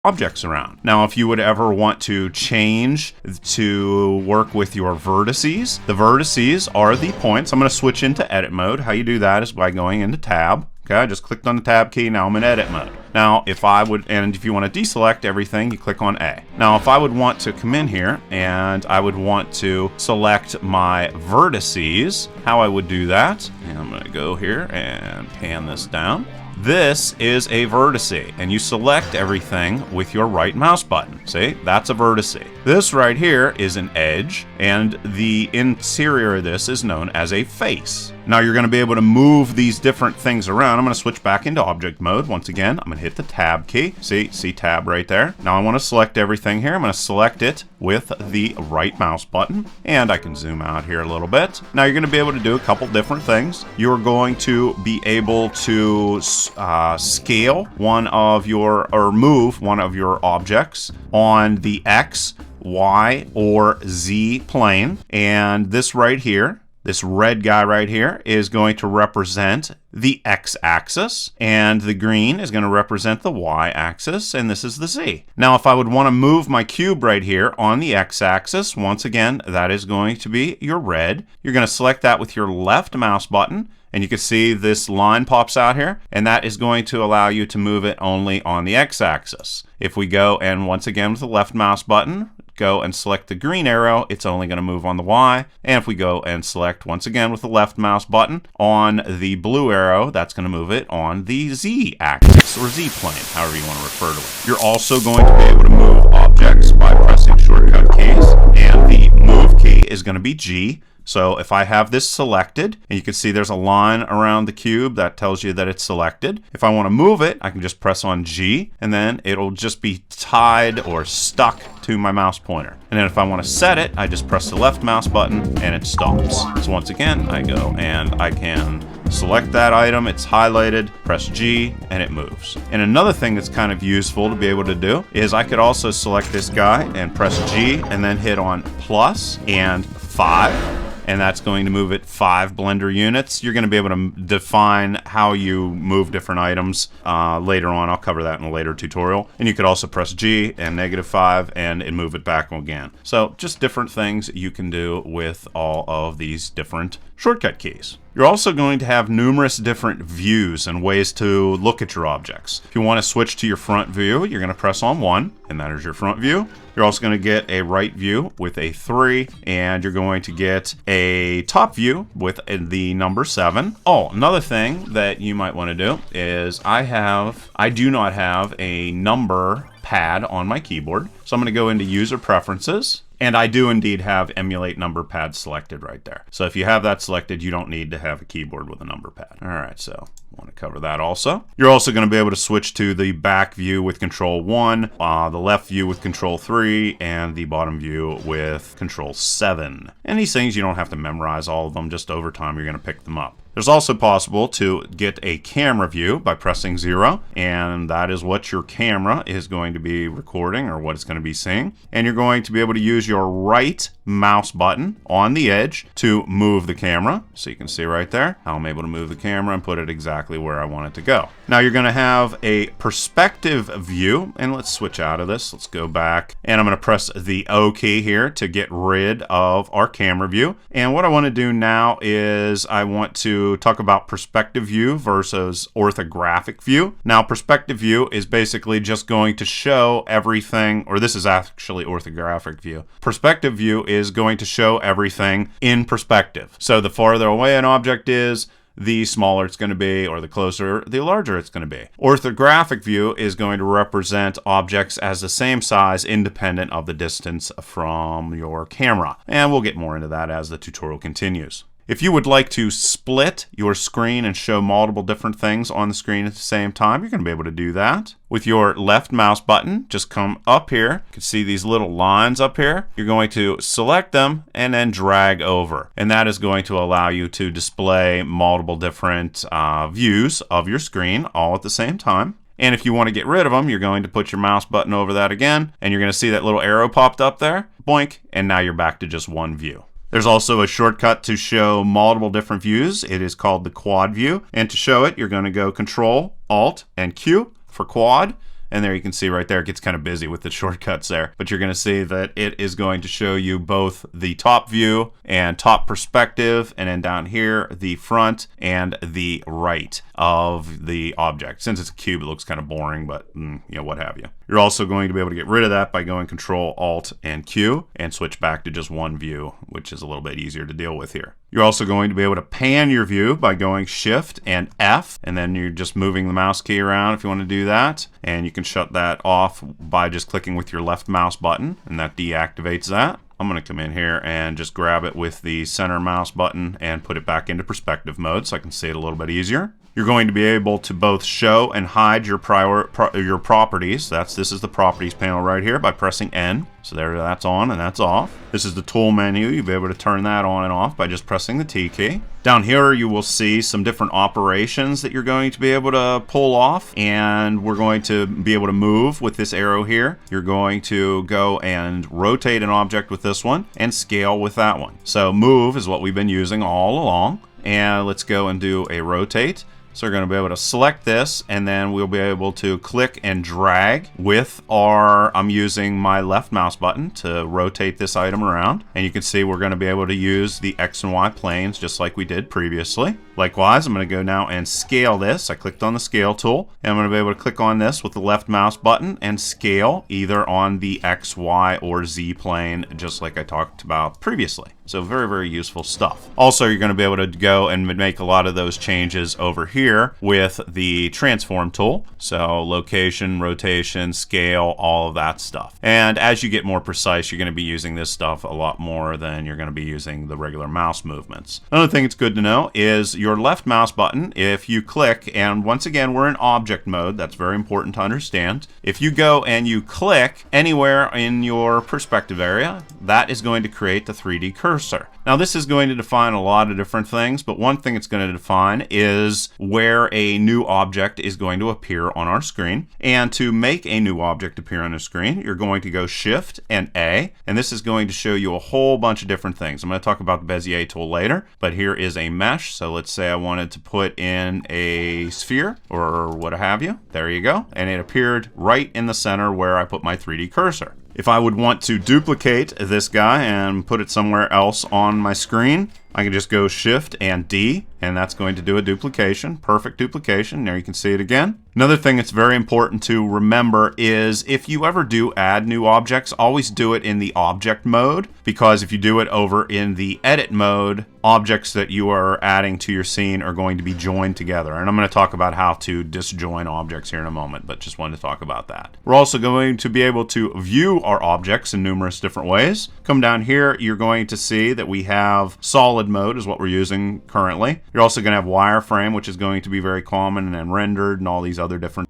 objects around. Now, if you would ever want to change to work with your vertices, the vertices are the points. I'm going to switch into edit mode. How you do that is by going into tab. Okay, I just clicked on the tab key. Now I'm in edit mode. Now, if you want to deselect everything, you click on A. Now, if I would want to come in here and I would want to select my vertices, how I would do that, and I'm going to go here and pan this down. This is a vertice, and you select everything with your right mouse button. See, that's a vertice. This right here is an edge, and the interior of this is known as a face. Now you're going to be able to move these different things around. I'm going to switch back into object mode. Once again, I'm going to hit the tab key. See tab right there. Now I want to select everything here. I'm going to select it with the right mouse button, and I can zoom out here a little bit. Now you're going to be able to do a couple different things. You're going to be able to scale move one of your objects on the X, Y, or Z plane, and this right here, this red guy right here, is going to represent the X-axis, and the green is going to represent the Y-axis, and this is the Z. Now, if I would want to move my cube right here on the X-axis, once again, that is going to be your red. You're going to select that with your left mouse button, and you can see this line pops out here, and that is going to allow you to move it only on the X-axis. If we go and once again with the left mouse button, go and select the green arrow, it's only going to move on the Y. And if we go and select once again with the left mouse button on the blue arrow, that's going to move it on the Z axis or Z plane, however you want to refer to it. You're also going to be able to move objects by pressing shortcut keys, and the move key is going to be G. So if I have this selected, and you can see there's a line around the cube that tells you that it's selected. If I want to move it, I can just press on G, and then it'll just be tied or stuck to my mouse pointer. And then if I want to set it, I just press the left mouse button and it stops. So once again, I go and I can select that item, it's highlighted, press G, and it moves. And another thing that's kind of useful to be able to do is I could also select this guy and press G and then hit on plus and 5. And that's going to move it 5 blender units. You're going to be able to define how you move different items later on. I'll cover that in a later tutorial. And you could also press G and -5 and move it back again. So just different things you can do with all of these different shortcut keys. You're also going to have numerous different views and ways to look at your objects. If you want to switch to your front view, you're going to press on 1, and that is your front view. You're also going to get a right view with a 3, and you're going to get a top view with the number 7. Oh, another thing that you might want to do is I do not have a number pad on my keyboard, so I'm going to go into user preferences. And I do indeed have emulate number pad selected right there. So if you have that selected, you don't need to have a keyboard with a number pad. All right, so I want to cover that also. You're also going to be able to switch to the back view with Control 1, the left view with Control 3, and the bottom view with Control 7. And these things, you don't have to memorize all of them. Just over time, you're going to pick them up. There's also possible to get a camera view by pressing 0, and that is what your camera is going to be recording or what it's going to be seeing. And you're going to be able to use your right mouse button on the edge to move the camera. So you can see right there how I'm able to move the camera and put it exactly where I want it to go. Now you're going to have a perspective view, and let's switch out of this. Let's go back, and I'm going to press the O key here to get rid of our camera view. And what I want to do now is I want to talk about perspective view versus orthographic view. Now, perspective view is basically just going to show everything, or this is actually orthographic view. Perspective view is going to show everything in perspective. So the farther away an object is, the smaller it's going to be, or the closer, the larger it's going to be. Orthographic view is going to represent objects as the same size independent of the distance from your camera. And we'll get more into that as the tutorial continues. If you would like to split your screen and show multiple different things on the screen at the same time, you're going to be able to do that. With your left mouse button, just come up here. You can see these little lines up here. You're going to select them and then drag over. And that is going to allow you to display multiple different views of your screen all at the same time. And if you want to get rid of them, you're going to put your mouse button over that again, and you're going to see that little arrow popped up there. Boink, and now you're back to just one view. There's also a shortcut to show multiple different views. It is called the quad view. And to show it, you're going to go Control, Alt, and Q for quad. And there you can see right there, it gets kind of busy with the shortcuts there. But you're going to see that it is going to show you both the top view and top perspective, and then down here, the front and the right of the object. Since it's a cube, it looks kind of boring, but what have you. You're also going to be able to get rid of that by going Control, Alt, and Q and switch back to just one view, which is a little bit easier to deal with here. You're also going to be able to pan your view by going Shift and F, and then you're just moving the mouse key around if you want to do that. And you can shut that off by just clicking with your left mouse button, and that deactivates that. I'm going to come in here and just grab it with the center mouse button and put it back into perspective mode so I can see it a little bit easier. You're going to be able to both show and hide your properties. This is the properties panel right here by pressing N. So there, that's on and that's off. This is the tool menu. You'll be able to turn that on and off by just pressing the T key. Down here you will see some different operations that you're going to be able to pull off, and we're going to be able to move with this arrow here. You're going to go and rotate an object with this one and scale with that one. So move is what we've been using all along, and let's go and do a rotate. So we're going to be able to select this, and then we'll be able to click and drag with I'm using my left mouse button to rotate this item around. And you can see we're going to be able to use the X and Y planes just like we did previously. Likewise, I'm going to go now and scale this. I clicked on the scale tool, and I'm going to be able to click on this with the left mouse button and scale either on the X, Y, or Z plane, just like I talked about previously. So very, very useful stuff. Also, you're going to be able to go and make a lot of those changes over here with the transform tool. So location, rotation, scale, all of that stuff. And as you get more precise, you're going to be using this stuff a lot more than you're going to be using the regular mouse movements. Another thing it's good to know is your left mouse button, if you click, and once again, we're in object mode. That's very important to understand. If you go and you click anywhere in your perspective area, that is going to create the 3D cursor. Now this is going to define a lot of different things, but one thing it's going to define is where a new object is going to appear on our screen. And to make a new object appear on the screen, you're going to go Shift and A, and this is going to show you a whole bunch of different things. I'm going to talk about the Bezier tool later, but here is a mesh. So let's say I wanted to put in a sphere or what have you. There you go. And it appeared right in the center where I put my 3D cursor. If I would want to duplicate this guy and put it somewhere else on my screen, I can just go Shift and D, and that's going to do a duplication, perfect duplication. There you can see it again. Another thing that's very important to remember is if you ever do add new objects, always do it in the object mode, because if you do it over in the edit mode, objects that you are adding to your scene are going to be joined together. And I'm going to talk about how to disjoin objects here in a moment, but just wanted to talk about that. We're also going to be able to view our objects in numerous different ways. Come down here, you're going to see that we have solid mode is what we're using currently. You're also going to have wireframe, which is going to be very common, and then rendered and all these other different.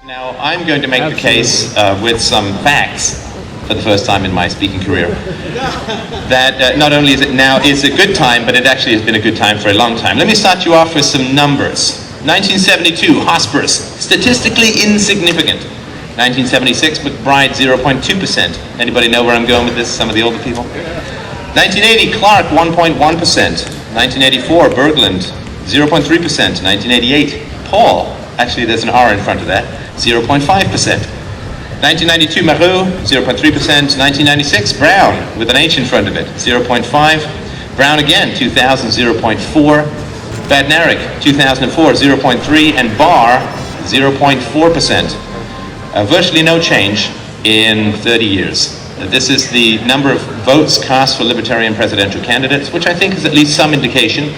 Now, I'm going to make the case with some facts for the first time in my speaking career that not only is it now is a good time, but it actually has been a good time for a long time. Let me start you off with some numbers. 1972, Hospirus, statistically insignificant. 1976, McBride, 0.2%. Anybody know where I'm going with this? Some of the older people? 1980, Clark, 1.1%. 1984, Berglund, 0.3%. 1988, Paul, actually there's an R in front of that, 0.5%. 1992, Marot, 0.3%. 1996, Brown, with an H in front of it, 0.5. Brown again, 2000, 0.4. Badnarik, 2004, 0.3. And Barr, 0.4%. Virtually no change in 30 years. This is the number of votes cast for libertarian presidential candidates, which I think is at least some indication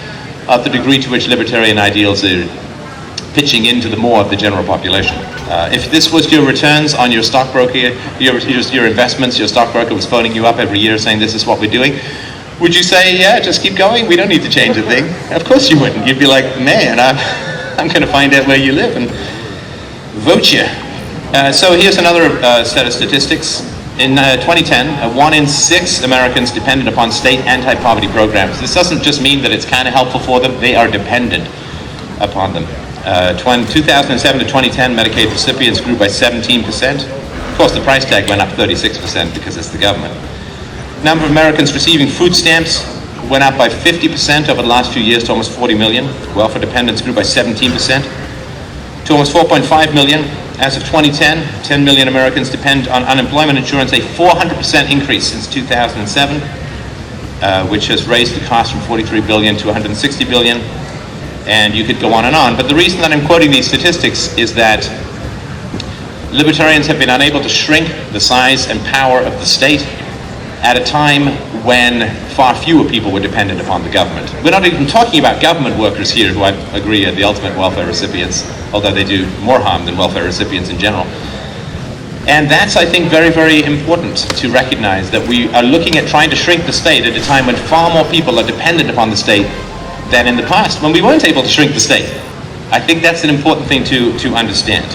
of the degree to which libertarian ideals are pitching into the more of the general population. If this was your returns on your stockbroker, your investments, your stockbroker was phoning you up every year saying this is what we're doing, would you say, yeah, just keep going, we don't need to change a thing? Of course you wouldn't. You'd be like, man, I'm going to find out where you live and vote you. So here's another set of statistics. In 2010, 1 in 6 Americans depended upon state anti-poverty programs. This doesn't just mean that it's kind of helpful for them, they are dependent upon them. 2007 to 2010, Medicaid recipients grew by 17%. Of course, the price tag went up 36% because it's the government. Number of Americans receiving food stamps went up by 50% over the last few years to almost 40 million. Welfare dependents grew by 17% to almost 4.5 million. As of 2010, 10 million Americans depend on unemployment insurance, a 400% increase since 2007, which has raised the cost from 43 billion to 160 billion. And you could go on and on. But the reason that I'm quoting these statistics is that libertarians have been unable to shrink the size and power of the state at a time when far fewer people were dependent upon the government. We're not even talking about government workers here, who I agree are the ultimate welfare recipients, although they do more harm than welfare recipients in general. And that's, I think, very, very important to recognize, that we are looking at trying to shrink the state at a time when far more people are dependent upon the state than in the past, when we weren't able to shrink the state. I think that's an important thing to understand.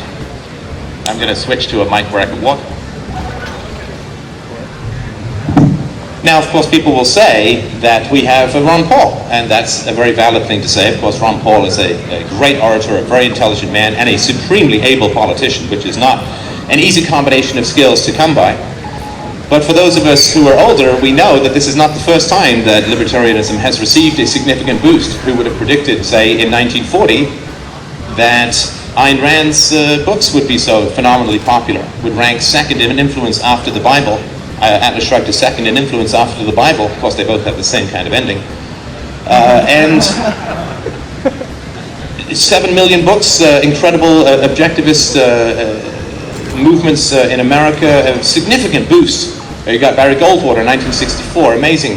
I'm going to switch to a mic where I can walk. Now, of course, people will say that we have Ron Paul, and that's a very valid thing to say. Of course, Ron Paul is a great orator, a very intelligent man, and a supremely able politician, which is not an easy combination of skills to come by. But for those of us who are older, we know that this is not the first time that libertarianism has received a significant boost. Who would have predicted, say, in 1940, that Ayn Rand's books would be so phenomenally popular, would rank second in influence after the Bible. Atlas Shrugged is second in influence after the Bible. Of course, they both have the same kind of ending. And 7 million books, incredible objectivist movements in America, a significant boost. You got Barry Goldwater in 1964, amazing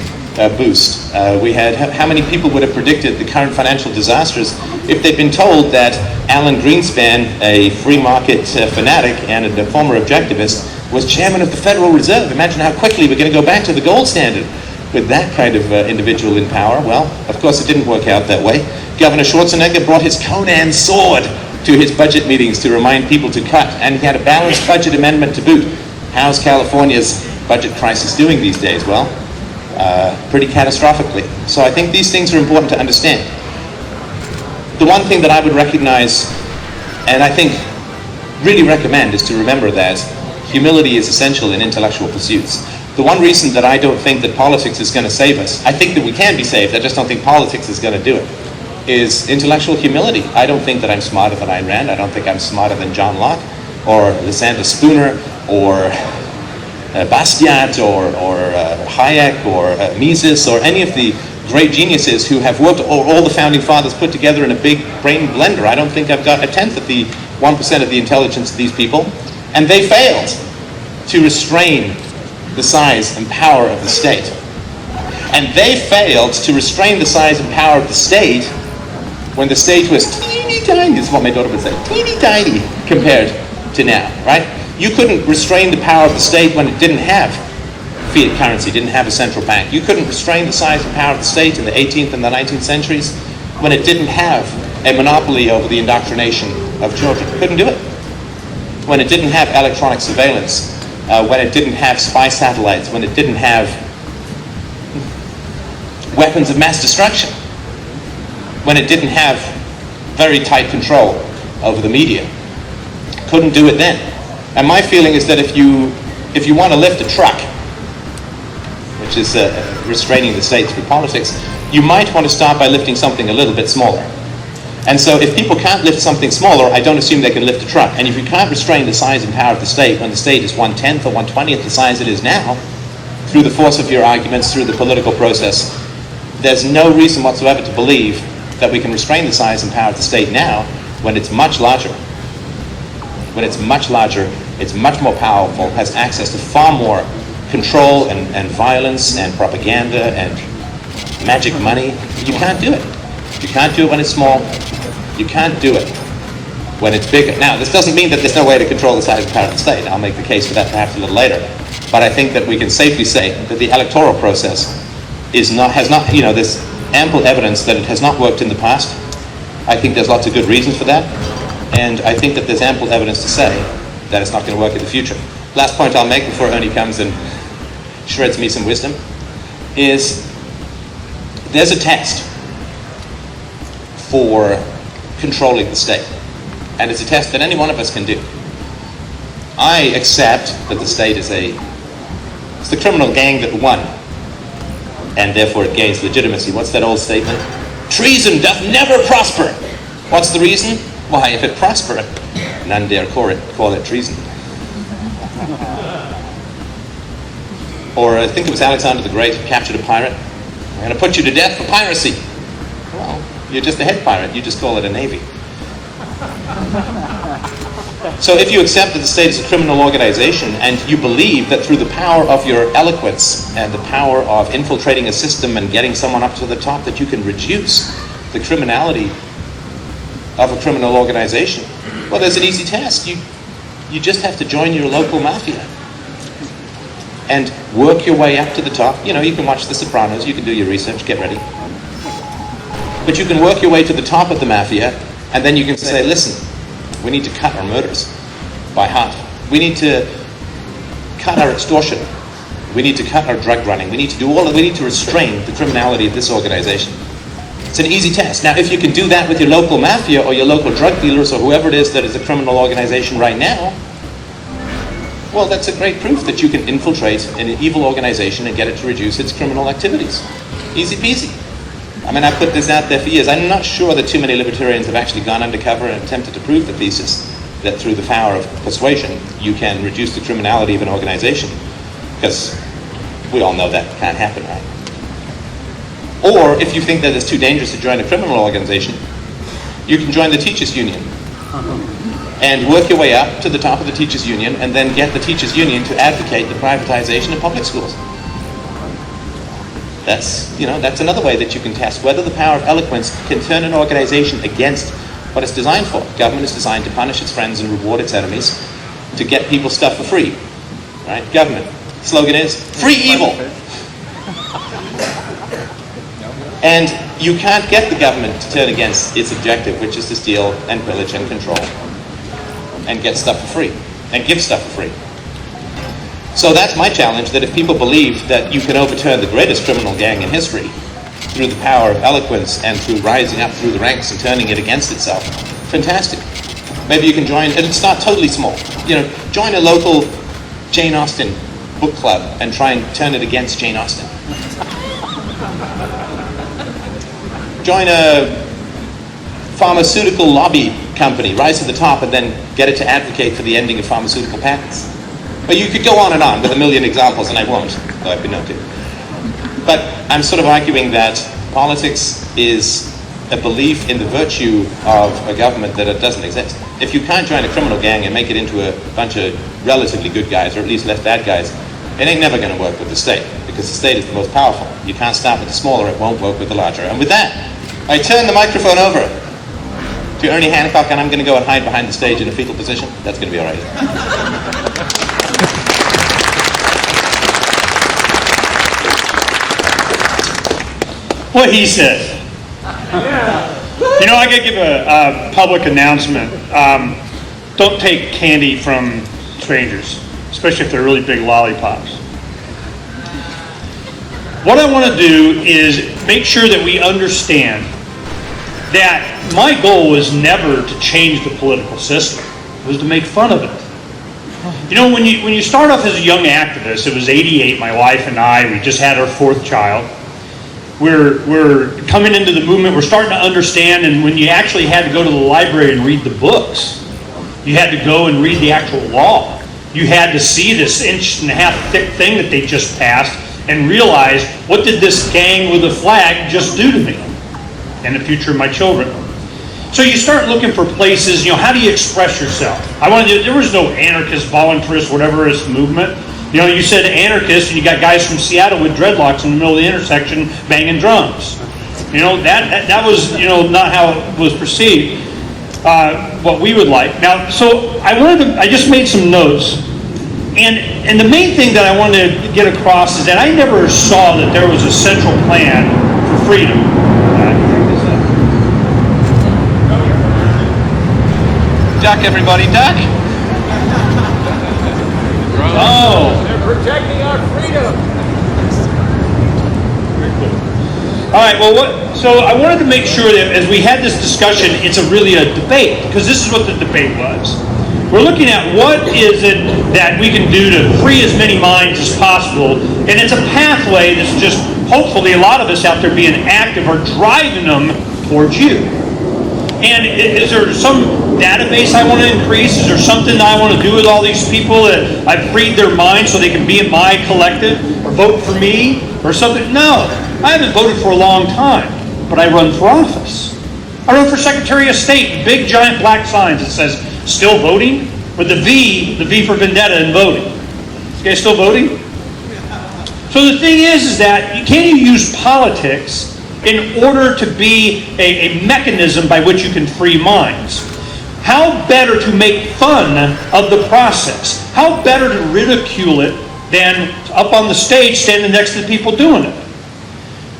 boost. We had, how many people would have predicted the current financial disasters if they'd been told that Alan Greenspan, a free market fanatic and a former objectivist, was chairman of the Federal Reserve? Imagine how quickly we're going to go back to the gold standard with that kind of individual in power. Well, of course it didn't work out that way. Governor Schwarzenegger brought his Conan sword to his budget meetings to remind people to cut, and he had a balanced budget amendment to boot. How's California's budget crisis doing these days? Well, pretty catastrophically. So I think these things are important to understand. The one thing that I would recognize, and I think really recommend, is to remember that humility is essential in intellectual pursuits. The one reason that I don't think that politics is going to save us, I think that we can be saved, I just don't think politics is going to do it, is intellectual humility. I don't think that I'm smarter than Ayn Rand. I don't think I'm smarter than John Locke, or Lysander Spooner, or Bastiat, or Hayek, or Mises, or any of the great geniuses who have worked, or all the founding fathers put together in a big brain blender. I don't think I've got a tenth of the 1% of the intelligence of these people. And they failed to restrain the size and power of the state. And they failed to restrain the size and power of the state when the state was teeny tiny. This is what my daughter would say, teeny tiny compared to now, right? You couldn't restrain the power of the state when it didn't have fiat currency, didn't have a central bank. You couldn't restrain the size and power of the state in the 18th and the 19th centuries when it didn't have a monopoly over the indoctrination of children. Couldn't do it. When it didn't have electronic surveillance, when it didn't have spy satellites, when it didn't have weapons of mass destruction, when it didn't have very tight control over the media. Couldn't do it then. And my feeling is that if you want to lift a truck, which is restraining the states through politics, you might want to start by lifting something a little bit smaller. And so if people can't lift something smaller, I don't assume they can lift a truck. And if you can't restrain the size and power of the state when the state is 1/10 or 1/20th the size it is now, through the force of your arguments, through the political process, there's no reason whatsoever to believe that we can restrain the size and power of the state now when it's much larger. When it's much larger, it's much more powerful, has access to far more control and violence and propaganda and magic money. You can't do it. You can't do it when it's small. You can't do it when it's bigger. Now, this doesn't mean that there's no way to control the size and power of the state. I'll make the case for that perhaps a little later. But I think that we can safely say that the electoral process there's ample evidence that it has not worked in the past. I think there's lots of good reasons for that. And I think that there's ample evidence to say that it's not going to work in the future. Last point I'll make before Ernie comes and shreds me some wisdom is there's a test for controlling the state. And it's a test that any one of us can do. I accept that the state is it's the criminal gang that won, and therefore it gains legitimacy. What's that old statement? Treason doth never prosper. What's the reason? Why, if it prosper, none dare call it treason. Or I think it was Alexander the Great who captured a pirate. I'm going to put you to death for piracy. Well, you're just a head pirate. You just call it a navy. So if you accept that the state is a criminal organization and you believe that through the power of your eloquence and the power of infiltrating a system and getting someone up to the top that you can reduce the criminality of a criminal organization, well, there's an easy task. You just have to join your local mafia and work your way up to the top. You know, you can watch The Sopranos, you can do your research, get ready. But you can work your way to the top of the mafia, and then you can say, listen, we need to cut our murders by half. We need to cut our extortion. We need to cut our drug running. We need to do we need to restrain the criminality of this organization. It's an easy task. Now, if you can do that with your local mafia or your local drug dealers or whoever it is that is a criminal organization right now, well, that's a great proof that you can infiltrate an evil organization and get it to reduce its criminal activities. Easy peasy. I mean, I put this out there for years. I'm not sure that too many libertarians have actually gone undercover and attempted to prove the thesis that through the power of persuasion, you can reduce the criminality of an organization. Because we all know that can't happen, right? Or if you think that it's too dangerous to join a criminal organization, you can join the teachers union and work your way up to the top of the teachers union and then get the teachers union to advocate the privatization of public schools. That's another way that you can test whether the power of eloquence can turn an organization against what it's designed for. Government is designed to punish its friends and reward its enemies, to get people stuff for free. Right? Government. The slogan is, free evil. And you can't get the government to turn against its objective, which is to steal and pillage and control and get stuff for free and give stuff for free. So that's my challenge, that if people believe that you can overturn the greatest criminal gang in history through the power of eloquence and through rising up through the ranks and turning it against itself, fantastic. Maybe you can join, and start totally small. Join a local Jane Austen book club and try and turn it against Jane Austen. Join a pharmaceutical lobby company, rise to the top and then get it to advocate for the ending of pharmaceutical patents. But you could go on and on with a million examples, and I won't, though I've been known to. But I'm sort of arguing that politics is a belief in the virtue of a government that it doesn't exist. If you can't join a criminal gang and make it into a bunch of relatively good guys, or at least less bad guys, it ain't never going to work with the state, because the state is the most powerful. You can't start with the smaller, it won't work with the larger. And with that, I turn the microphone over to Ernie Hancock, and I'm going to go and hide behind the stage in a fetal position. That's going to be all right. What he said. I gotta give a public announcement. Don't take candy from strangers, especially if they're really big lollipops. What I want to do is make sure that we understand that my goal was never to change the political system. It was to make fun of it. When you start off as a young activist, it was '88, my wife and I, we just had our fourth child. We're coming into the movement, we're starting to understand, and when you actually had to go to the library and read the books, you had to go and read the actual law. You had to see this 1.5 inch thick thing that they just passed and realize, what did this gang with a flag just do to me and the future of my children? So you start looking for places, how do you express yourself? There was no anarchist, voluntarist, whateverist movement. You said anarchist, and you got guys from Seattle with dreadlocks in the middle of the intersection banging drums. That was not how it was perceived. What we would like now. So I just made some notes, and the main thing that I wanted to get across is that I never saw that there was a central plan for freedom. Duck, everybody, duck. Oh. They're protecting our freedom. All right, so I wanted to make sure that as we had this discussion, it's really a debate, because this is what the debate was. We're looking at what is it that we can do to free as many minds as possible, and it's a pathway that's just, hopefully a lot of us out there being active are driving them towards you. And is there some database I want to increase? Is there something I want to do with all these people that I've freed their minds so they can be in my collective or vote for me or something? No, I haven't voted for a long time, but I run for office. I run for Secretary of State, big giant black signs that says, still voting? With the V for vendetta in voting. You guys still voting? So the thing is that can you use politics in order to be a mechanism by which you can free minds? How better to make fun of the process? How better to ridicule it than up on the stage standing next to the people doing it?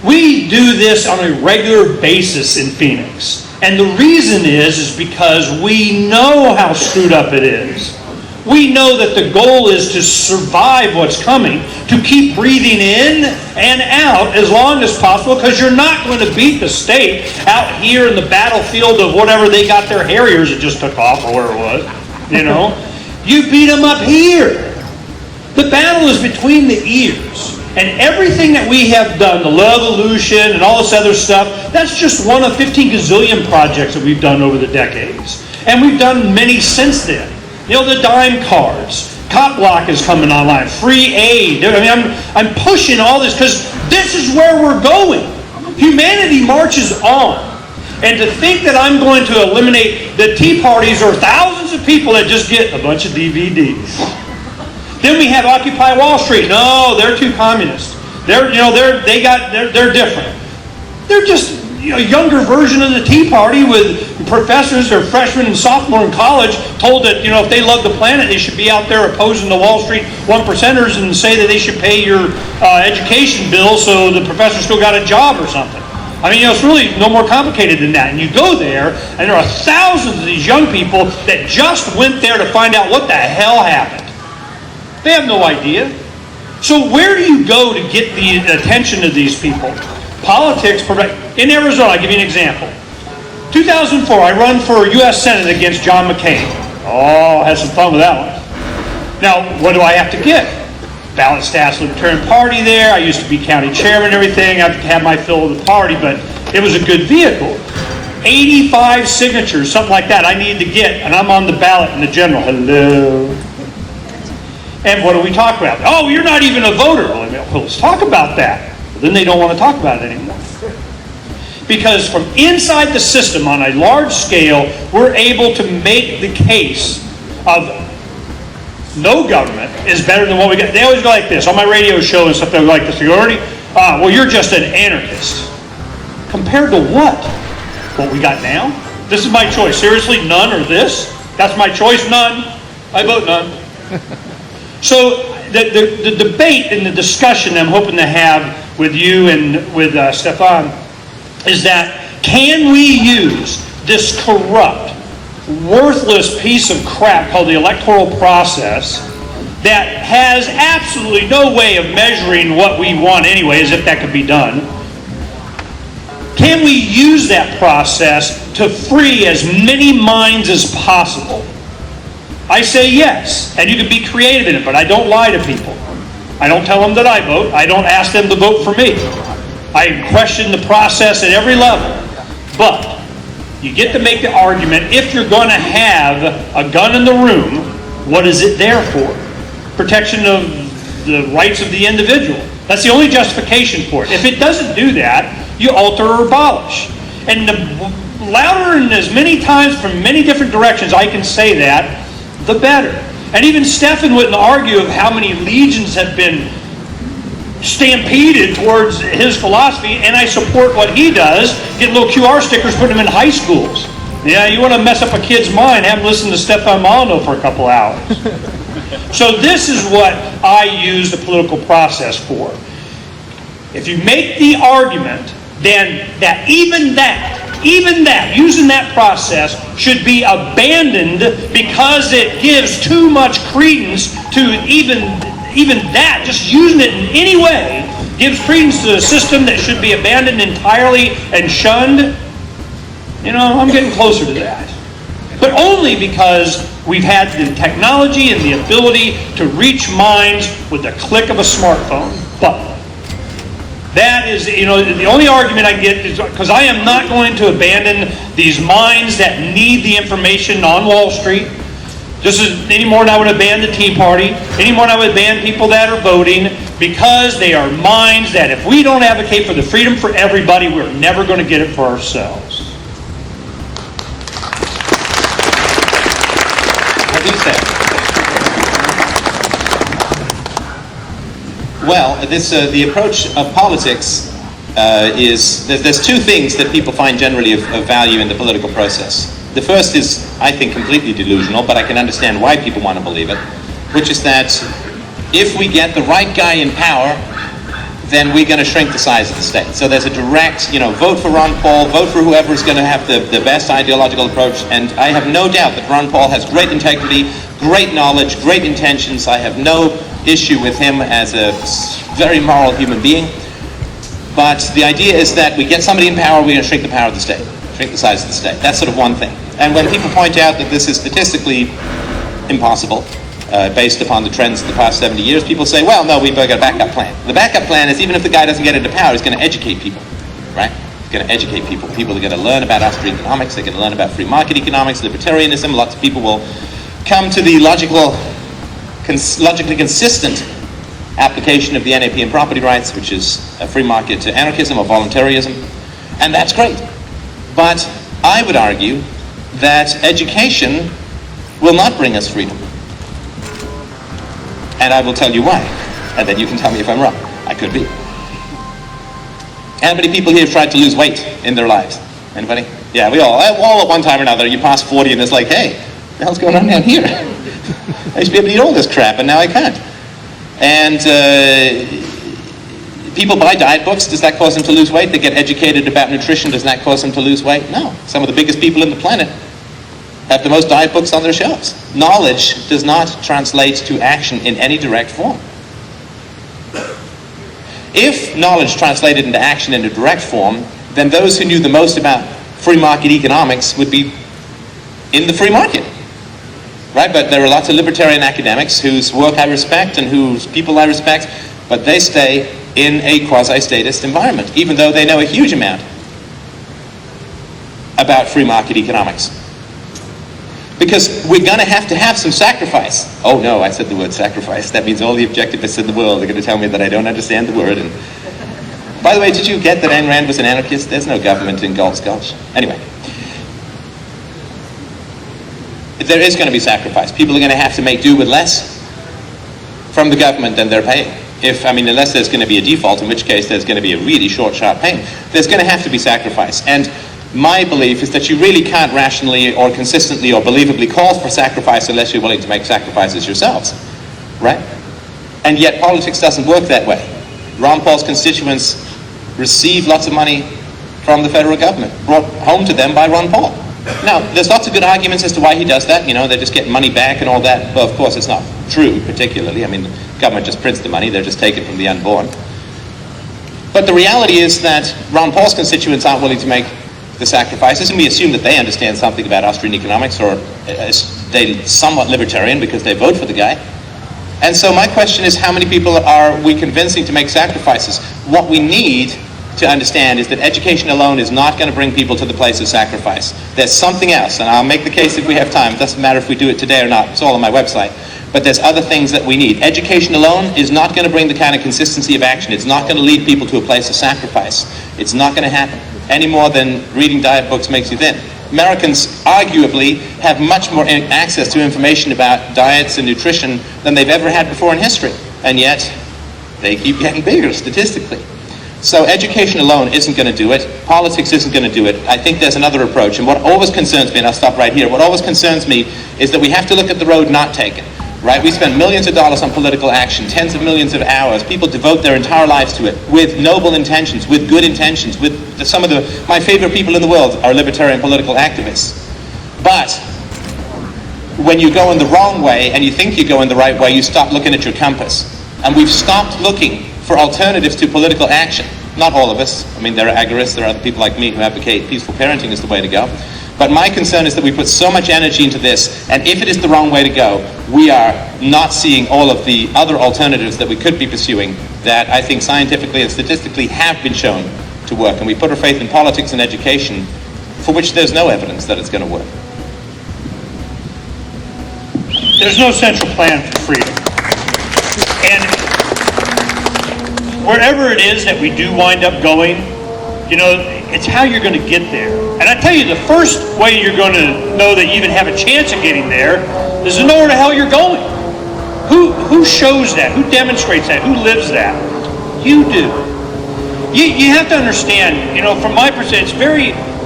We do this on a regular basis in Phoenix. And the reason is because we know how screwed up it is. We know that the goal is to survive what's coming, to keep breathing in and out as long as possible, because you're not going to beat the state out here in the battlefield of whatever they got their Harriers that just took off, or where it was, you know. You beat them up here. The battle is between the ears. And everything that we have done, the Levolution and all this other stuff, that's just one of 15 gazillion projects that we've done over the decades. And we've done many since then. You know, the dime cards, Cop Block is coming online, free aid. I mean, I'm pushing all this because this is where we're going. Humanity marches on. And to think that I'm going to eliminate the Tea Parties or thousands of people that just get a bunch of DVDs. Then we have Occupy Wall Street. No, they're too communist. They're different. They're just a younger version of the Tea Party with professors or freshmen and sophomore in college told that if they love the planet, they should be out there opposing the Wall Street one percenters and say that they should pay your education bill so the professor still got a job or something. I mean, it's really no more complicated than that. And you go there, and there are thousands of these young people that just went there to find out what the hell happened. They have no idea. So where do you go to get the attention of these people? Politics. In Arizona, I'll give you an example. 2004, I run for U.S. Senate against John McCain. Oh, I had some fun with that one. Now, what do I have to get? Ballot Stats Libertarian Party there. I used to be county chairman and everything. I've had my fill of the party, but it was a good vehicle. 85 signatures, something like that, I needed to get, and I'm on the ballot in the general. Hello. And what do we talk about? Oh, you're not even a voter. Well, let's talk about that. Well, then they don't want to talk about it anymore. Because from inside the system on a large scale, we're able to make the case of no government is better than what we got. They always go like this. On my radio show and stuff, they go like this. Well, you're just an anarchist. Compared to what? What we got now? This is my choice. Seriously, none or this? That's my choice, none. I vote none. So the debate and the discussion I'm hoping to have with you and with Stefan is that can we use this corrupt, worthless piece of crap called the electoral process that has absolutely no way of measuring what we want anyway, as if that could be done. Can we use that process to free as many minds as possible? I say yes, and you can be creative in it, but I don't lie to people. I don't tell them that I vote. I don't ask them to vote for me. I question the process at every level. But you get to make the argument, if you're going to have a gun in the room, what is it there for? Protection of the rights of the individual. That's the only justification for it. If it doesn't do that, you alter or abolish. And the louder and as many times from many different directions I can say that, the better. And even Stefan wouldn't argue of how many legions have been stampeded towards his philosophy, and I support what he does, get little QR stickers, put them in high schools. Yeah, you want to mess up a kid's mind, have him listen to Stefan Molyneux for a couple hours. So this is what I use the political process for. If you make the argument, then that even that, using that process should be abandoned because it gives too much credence to even that, just using it in any way, gives credence to a system that should be abandoned entirely and shunned. I'm getting closer to that. but only because we've had the technology and the ability to reach minds with the click of a smartphone button. That is, the only argument I get is because I am not going to abandon these minds that need the information on Wall Street. Just as any more than I would abandon the Tea Party, any more than I would abandon people that are voting, because they are minds that if we don't advocate for the freedom for everybody, we're never going to get it for ourselves. What do you say? Well, the approach of politics is there's two things that people find generally of value in the political process. The first is, I think, completely delusional, but I can understand why people want to believe it, which is that if we get the right guy in power, then we're going to shrink the size of the state. So there's a direct, vote for Ron Paul, vote for whoever is going to have the best ideological approach, and I have no doubt that Ron Paul has great integrity, great knowledge, great intentions. I have no issue with him as a very moral human being. But the idea is that we get somebody in power, we're going to shrink the power of the state, shrink the size of the state. That's sort of one thing. And when people point out that this is statistically impossible, based upon the trends of the past 70 years, people say, well, no, we've got a backup plan. The backup plan is even if the guy doesn't get into power, he's going to educate people, right? He's going to educate people. People are going to learn about Austrian economics, they're going to learn about free market economics, libertarianism. Lots of people will come to the logically consistent application of the NAP and property rights, which is a free market anarchism or voluntarism, and that's great. But I would argue that education will not bring us freedom. And I will tell you why, and then you can tell me if I'm wrong. I could be. How many people here have tried to lose weight in their lives? Anybody? Yeah, we all at one time or another. You pass 40 and it's like, hey, what the hell's going on down here? I used to be able to eat all this crap, and now I can't. And people buy diet books. Does that cause them to lose weight? They get educated about nutrition. Does that cause them to lose weight? No. Some of the biggest people in the planet have the most diet books on their shelves. Knowledge does not translate to action in any direct form. If knowledge translated into action in a direct form, then those who knew the most about free market economics would be in the free market. Right? But there are lots of libertarian academics whose work I respect and whose people I respect, but they stay in a quasi-statist environment, even though they know a huge amount about free market economics. Because we're going to have some sacrifice. Oh no, I said the word sacrifice. That means all the objectivists in the world are going to tell me that I don't understand the word. And by the way, did you get that Ayn Rand was an anarchist? There's no government in Galt's Gulch. Anyway. There is going to be sacrifice. People are going to have to make do with less from the government than they're paying. Unless there's going to be a default, in which case there's going to be a really short, sharp payment. There's going to have to be sacrifice. And my belief is that you really can't rationally or consistently or believably call for sacrifice unless you're willing to make sacrifices yourselves, right? And yet politics doesn't work that way. Ron Paul's constituents receive lots of money from the federal government, brought home to them by Ron Paul. Now, there's lots of good arguments as to why he does that. They're just getting money back and all that. Well, of course, it's not true, particularly. The government just prints the money. They're just taking from the unborn. But the reality is that Ron Paul's constituents aren't willing to make the sacrifices, and we assume that they understand something about Austrian economics, or they're somewhat libertarian because they vote for the guy. And so my question is, how many people are we convincing to make sacrifices? What we need to understand is that education alone is not going to bring people to the place of sacrifice. There's something else, and I'll make the case if we have time. It doesn't matter if we do it today or not. It's all on my website. But there's other things that we need. Education alone is not going to bring the kind of consistency of action. It's not going to lead people to a place of sacrifice. It's not going to happen any more than reading diet books makes you thin. Americans arguably have much more access to information about diets and nutrition than they've ever had before in history. And yet, they keep getting bigger statistically. So education alone isn't going to do it. Politics isn't going to do it. I think there's another approach. And what always concerns me, and I'll stop right here, what always concerns me is that we have to look at the road not taken. Right? We spend millions of dollars on political action, tens of millions of hours. People devote their entire lives to it with noble intentions, with good intentions, with some of my favorite people in the world are libertarian political activists. But when you go in the wrong way and you think you go in the right way, you stop looking at your compass. And we've stopped looking for alternatives to political action. Not all of us. There are agorists, there are other people like me who advocate peaceful parenting is the way to go. But my concern is that we put so much energy into this, and if it is the wrong way to go, we are not seeing all of the other alternatives that we could be pursuing that I think scientifically and statistically have been shown to work. And we put our faith in politics and education, for which there's no evidence that it's going to work. There's no central plan for freedom. And wherever it is that we do wind up going, it's how you're going to get there. And I tell you, the first way you're going to know that you even have a chance of getting there is to know where the hell you're going. Who shows that? Who demonstrates that? Who lives that? You do. You have to understand, from my perspective,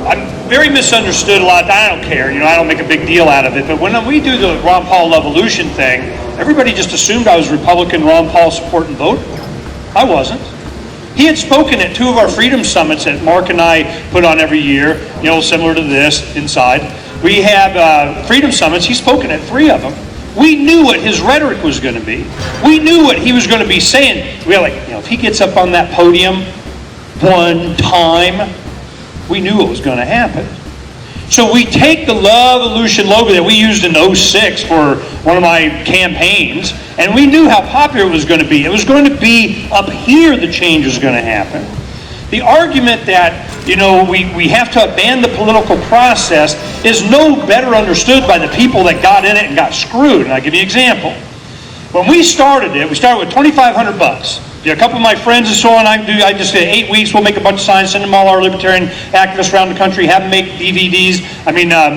I'm very misunderstood a lot. I don't care, I don't make a big deal out of it. But when we do the Ron Paul evolution thing, everybody just assumed I was Republican Ron Paul supporting voter. I wasn't. He had spoken at 2 of our freedom summits that Mark and I put on every year, similar to this inside. We have freedom summits. He's spoken at 3 of them. We knew what his rhetoric was going to be. We knew what he was going to be saying. We were like, if he gets up on that podium one time, we knew what was going to happen. So we take the Love Evolution logo that we used in 2006 for one of my campaigns, and we knew how popular it was going to be. It was going to be up here the change was going to happen. The argument that, we have to abandon the political process is no better understood by the people that got in it and got screwed. And I'll give you an example. When we started it, we started with $2,500. A couple of my friends and so on, I just did 8 weeks, we'll make a bunch of signs, send them all our libertarian activists around the country, have them make DVDs,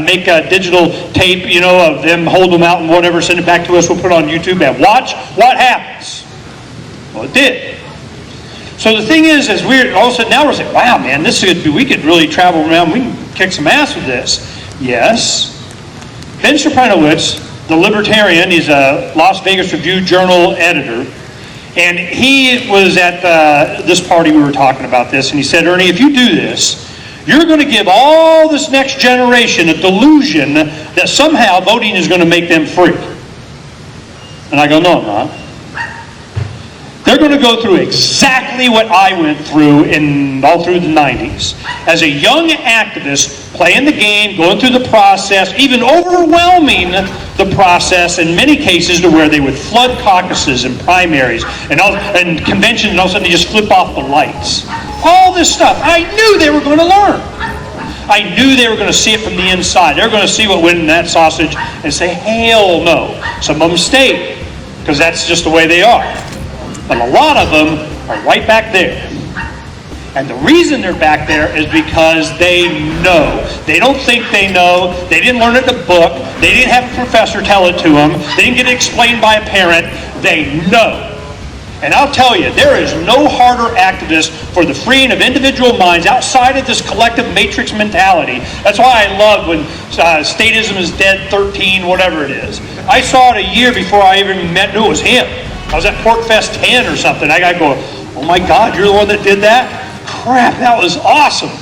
make a digital tape, of them, hold them out and whatever, send it back to us, we'll put it on YouTube and watch what happens. Well, it did. So the thing is all of a sudden now we're saying, wow, man, we could really travel around, we can kick some ass with this. Yes. Ben Shapranowitz, the libertarian, he's a Las Vegas Review-Journal editor, and he was at this party we were talking about this, and he said, Ernie, if you do this, you're going to give all this next generation a delusion that somehow voting is going to make them free. And I go, no, I'm not. They're going to go through exactly what I went through all through the 90s. As a young activist, playing the game, going through the process, even overwhelming the process in many cases to where they would flood caucuses and primaries and conventions, and all of a sudden they just flip off the lights. All this stuff, I knew they were going to learn. I knew they were going to see it from the inside. They were going to see what went in that sausage and say, hell no. Some of them stayed, because that's just the way they are. But a lot of them are right back there. And the reason they're back there is because they know. They don't think they know. They didn't learn it in a book. They didn't have a professor tell it to them. They didn't get it explained by a parent. They know. And I'll tell you, there is no harder activist for the freeing of individual minds outside of this collective matrix mentality. That's why I love when Statism is Dead 13, whatever it is. I saw it a year before I even knew it was him. I was at Porkfest 10 or something. I got to go, oh my God, you're the one that did that? Crap, that was awesome.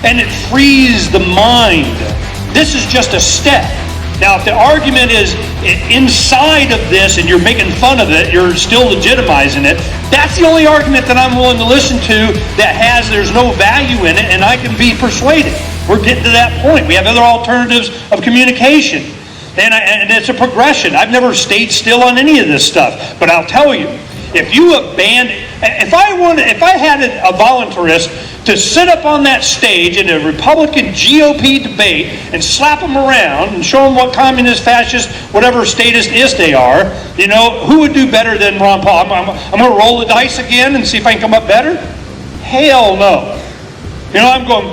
And it frees the mind. This is just a step. Now, if the argument is inside of this and you're making fun of it, you're still legitimizing it, that's the only argument that I'm willing to listen to that there's no value in it, and I can be persuaded. We're getting to that point. We have other alternatives of communication. And it's a progression. I've never stayed still on any of this stuff. But I'll tell you, if you abandon, if I had a voluntarist to sit up on that stage in a Republican GOP debate and slap them around and show them what communist, fascist, whatever statist they are, who would do better than Ron Paul? I'm going to roll the dice again and see if I can come up better? Hell no. I'm going,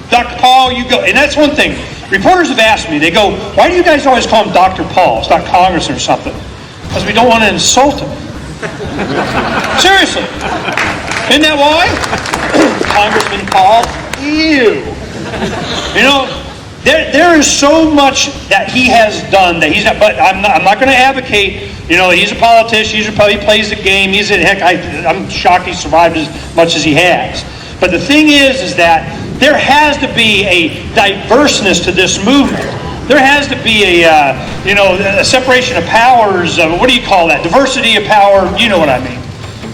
Dr. Paul, you go. And that's one thing. Reporters have asked me, they go, why do you guys always call him Dr. Paul? It's not Congressman or something. Because we don't want to insult him. Seriously. Isn't that why? Congressman Paul? Ew. There is so much that he has done that he's not, but I'm not going to advocate, he's a politician, he plays the game, I'm shocked he survived as much as he has. But the thing is that there has to be a diverseness to this movement. There has to be a separation of powers. What do you call that? Diversity of power. You know what I mean.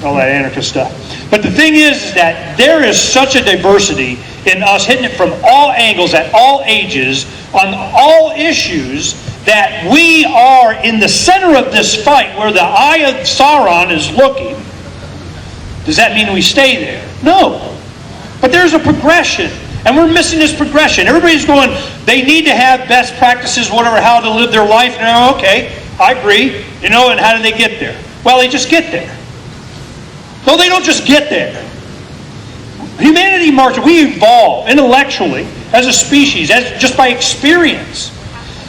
all that anarchist stuff. But the thing is that there is such a diversity in us hitting it from all angles, at all ages, on all issues, that we are in the center of this fight where the eye of Sauron is looking. Does that mean we stay there? No. But there's a progression, and we're missing this progression. Everybody's going, they need to have best practices, whatever, how to live their life. No, okay, I agree. You know, and how do they get there? Well, they just get there. No, they don't just get there. Humanity marches, we evolve intellectually as a species, just by experience.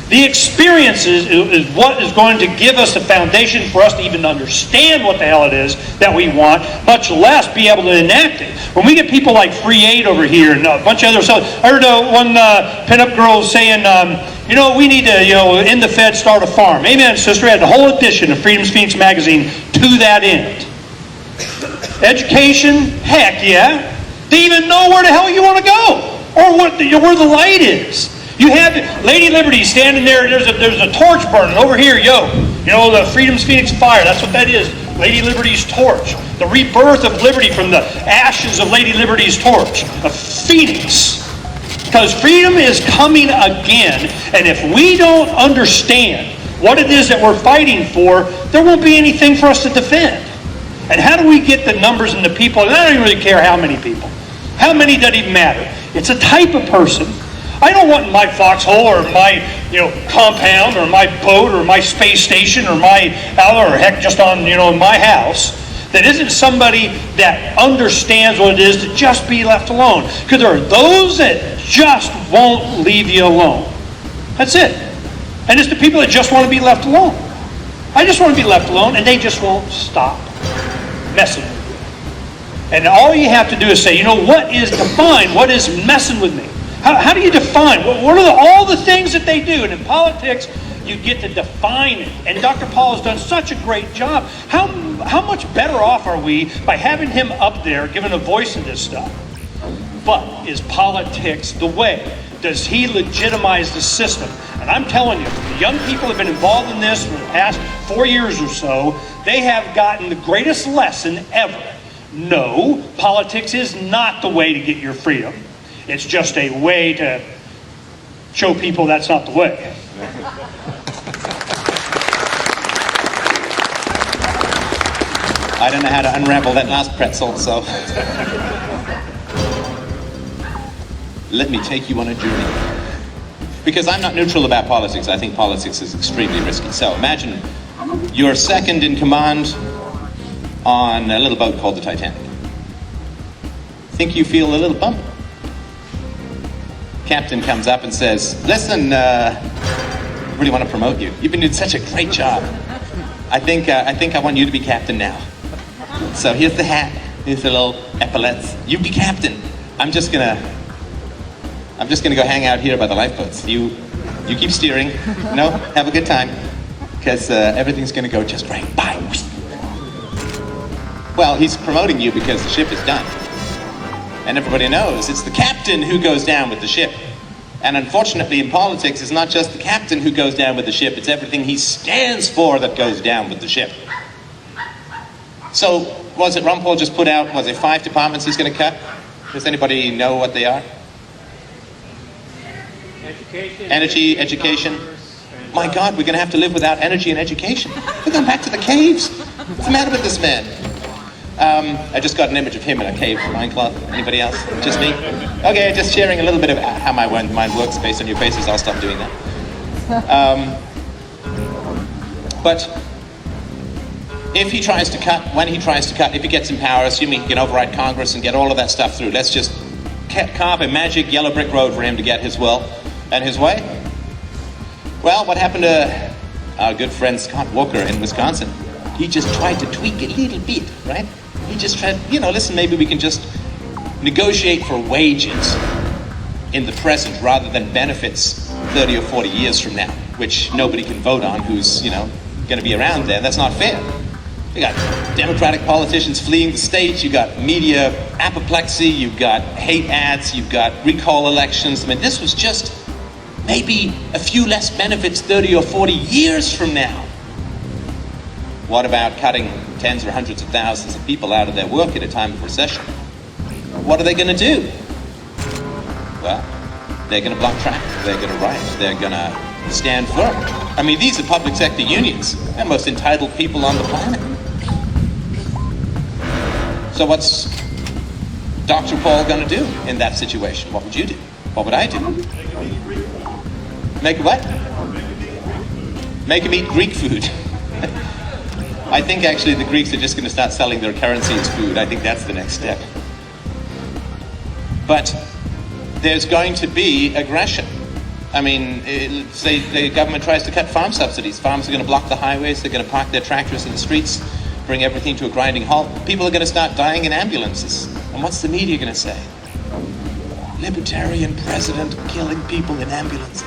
The experience is what is going to give us the foundation for us to even understand what the hell it is that we want, much less be able to enact it. When we get people like Free Aid over here and a bunch of other stuff, I heard one pinup girl saying, you know, we need to, in the Fed, start a farm. Amen, sister. I had the whole edition of Freedom's Phoenix magazine to that end. Education, heck yeah. They even know where the hell you want to go, or where the light is. You have Lady Liberty standing there, and there's a torch burning over here, the Freedom's Phoenix fire, that's what that is, Lady Liberty's torch. The rebirth of liberty from the ashes of Lady Liberty's torch, a phoenix. Because freedom is coming again, and if we don't understand what it is that we're fighting for, there won't be anything for us to defend. And how do we get the numbers and the people? And I don't even really care how many people. How many doesn't even matter. It's a type of person. I don't want my foxhole or my compound or my boat or my space station or or heck just on my house that isn't somebody that understands what it is to just be left alone. Because there are those that just won't leave you alone. That's it. And it's the people that just want to be left alone. I just want to be left alone, and they just won't stop messing with you. And all you have to do is say, what is defined? What is messing with me? How do you define? What are all the things that they do? And in politics, you get to define it. And Dr. Paul has done such a great job. How much better off are we by having him up there giving a voice to this stuff? But is politics the way? Does he legitimize the system? And I'm telling you, the young people have been involved in this for the past 4 years or so. They have gotten the greatest lesson ever. No, politics is not the way to get your freedom. It's just a way to show people that's not the way. I don't know how to unravel that last pretzel, so let me take you on a journey. Because I'm not neutral about politics. I think politics is extremely risky. So imagine you're second in command on a little boat called the Titanic. Think you feel a little bump? Captain comes up and says, listen, I really want to promote you. You've been doing such a great job. I think I want you to be captain now. So here's the hat, here's the little epaulets. You be captain. I'm just gonna go hang out here by the lifeboats. You keep steering, have a good time, because everything's gonna go just right. Bye. Well, he's promoting you because the ship is done. And everybody knows it's the captain who goes down with the ship. And unfortunately in politics, it's not just the captain who goes down with the ship, it's everything he stands for that goes down with the ship. So, was it Ron Paul just put out, 5 departments he's going to cut? Does anybody know what they are? Energy, education. My God, we're going to have to live without energy and education. We're going back to the caves. What's the matter with this man? I just got an image of him in a cave loincloth. Anybody else? Just me? Okay, just sharing a little bit of how my mind works based on your faces. I'll stop doing that. But if he tries to cut, if he gets in power, assuming he can override Congress and get all of that stuff through, let's just carve a magic yellow brick road for him to get his will and his way. Well, what happened to our good friend Scott Walker in Wisconsin? He just tried to tweak a little bit, right? He just tried, listen, maybe we can just negotiate for wages in the present rather than benefits 30 or 40 years from now, which nobody can vote on who's, going to be around there. That's not fair. You got Democratic politicians fleeing the state, you got media apoplexy, you've got hate ads, you've got recall elections. I mean, this was just maybe a few less benefits 30 or 40 years from now. What about cutting tens or hundreds of thousands of people out of their work at a time of recession, what are they going to do? Well, they're going to block traffic, they're going to riot, they're going to stand firm. I mean, these are public sector unions. They're the most entitled people on the planet. So what's Dr. Paul going to do in that situation? What would you do? What would I do? Make a what? Make him eat Greek food. I think actually the Greeks are just going to start selling their currency as food. I think that's the next step. But there's going to be aggression. I mean, say the government tries to cut farm subsidies. Farmers are going to block the highways. They're going to park their tractors in the streets, bring everything to a grinding halt. People are going to start dying in ambulances. And what's the media going to say? Libertarian president killing people in ambulances.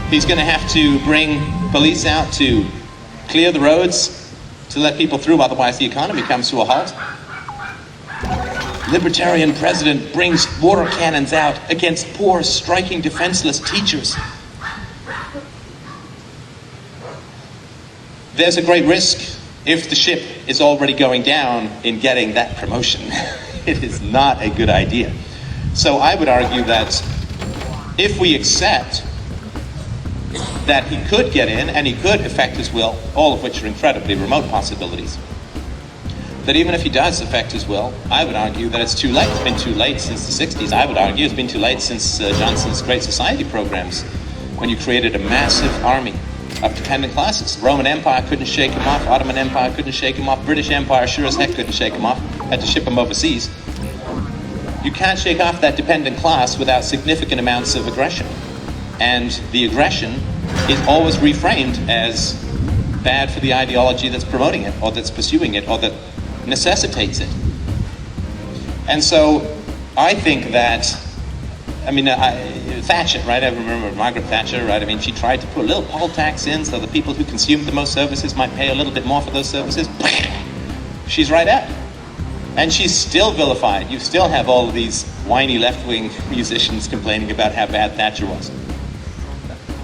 He's going to have to bring police out to clear the roads to let people through, otherwise the economy comes to a halt. Libertarian president brings water cannons out against poor, striking, defenseless teachers. There's a great risk if the ship is already going down in getting that promotion. It is not a good idea. So I would argue that if we accept that he could get in and he could affect his will, all of which are incredibly remote possibilities, that even if he does affect his will, I would argue that it's too late. It's been too late since the 60s. I would argue it's been too late since Johnson's Great Society programs, when you created a massive army of dependent classes. Roman Empire couldn't shake him off. Ottoman Empire couldn't shake him off. British Empire sure as heck couldn't shake him off. Had to ship him overseas. You can't shake off that dependent class without significant amounts of aggression. And the aggression is always reframed as bad for the ideology that's promoting it, or that's pursuing it, or that necessitates it. And so I think that, I mean, Thatcher, right? I remember Margaret Thatcher, right? I mean, she tried to put a little poll tax in so the people who consumed the most services might pay a little bit more for those services. She's right at it. And she's still vilified. You still have all of these whiny left-wing musicians complaining about how bad Thatcher was.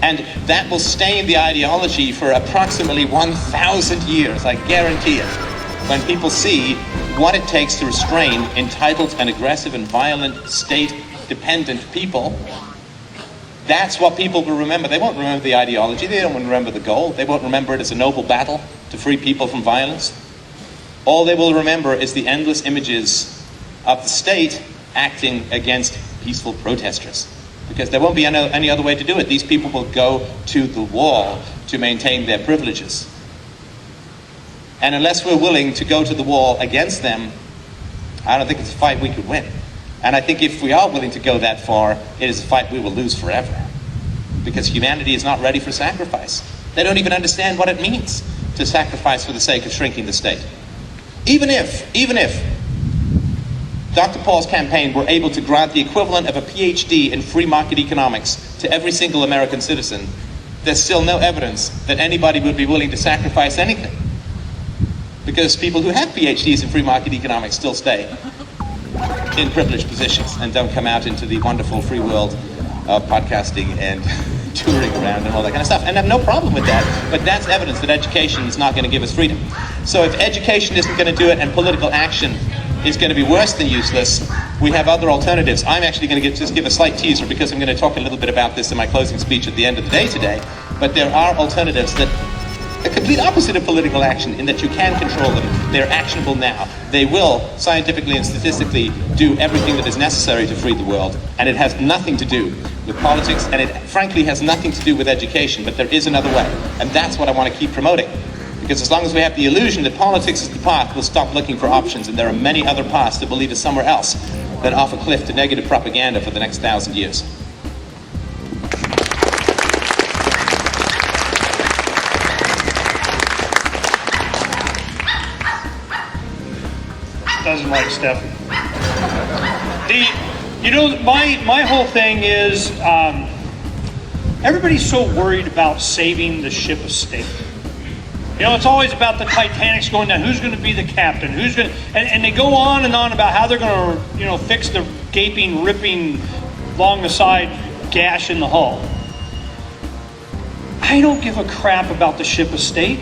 And that will stain the ideology for approximately 1,000 years, I guarantee it. When people see what it takes to restrain entitled and aggressive and violent state-dependent people, that's what people will remember. They won't remember the ideology. They don't remember the goal. They won't remember it as a noble battle to free people from violence. All they will remember is the endless images of the state acting against peaceful protesters. Because there won't be any other way to do it. These people will go to the wall to maintain their privileges. And unless we're willing to go to the wall against them, I don't think it's a fight we could win. And I think if we are willing to go that far, it is a fight we will lose forever. Because humanity is not ready for sacrifice. They don't even understand what it means to sacrifice for the sake of shrinking the state. Even if Dr. Paul's campaign were able to grant the equivalent of a PhD in free market economics to every single American citizen, there's still no evidence that anybody would be willing to sacrifice anything. Because people who have PhDs in free market economics still stay in privileged positions and don't come out into the wonderful free world of podcasting and touring around and all that kind of stuff. And I have no problem with that, but that's evidence that education is not going to give us freedom. So if education isn't going to do it and political action is going to be worse than useless, we have other alternatives. I'm actually going to just give a slight teaser because I'm going to talk a little bit about this in my closing speech at the end of the day today. But there are alternatives that the complete opposite of political action in that you can control them. They're actionable now. They will, scientifically and statistically, do everything that is necessary to free the world. And it has nothing to do with politics, and it frankly has nothing to do with education, but there is another way. And that's what I want to keep promoting. Because as long as we have the illusion that politics is the path, we'll stop looking for options, and there are many other paths that will lead us somewhere else than off a cliff to negative propaganda for the next 1,000 years. Doesn't like Stephanie. My whole thing is everybody's so worried about saving the ship of state. You know, it's always about the Titanic's going down. Who's going to be the captain? Who's going to, and they go on and on about how they're going to, you know, fix the gaping, ripping along the side gash in the hull. I don't give a crap about the ship of state.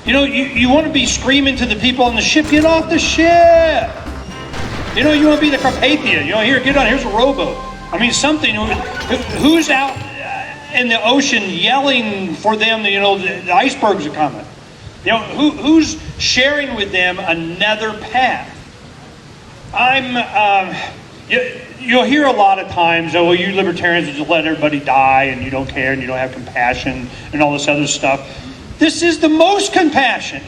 You know, you want to be screaming to the people on the ship, get off the ship. You know, you want to be the Carpathia. You know, here, get on, here's a rowboat. I mean, something. Who's out in the ocean yelling for them, you know, the icebergs are coming? You know, who's sharing with them another path? You'll hear a lot of times, oh, well, you libertarians just let everybody die and you don't care and you don't have compassion and all this other stuff. This is the most compassion.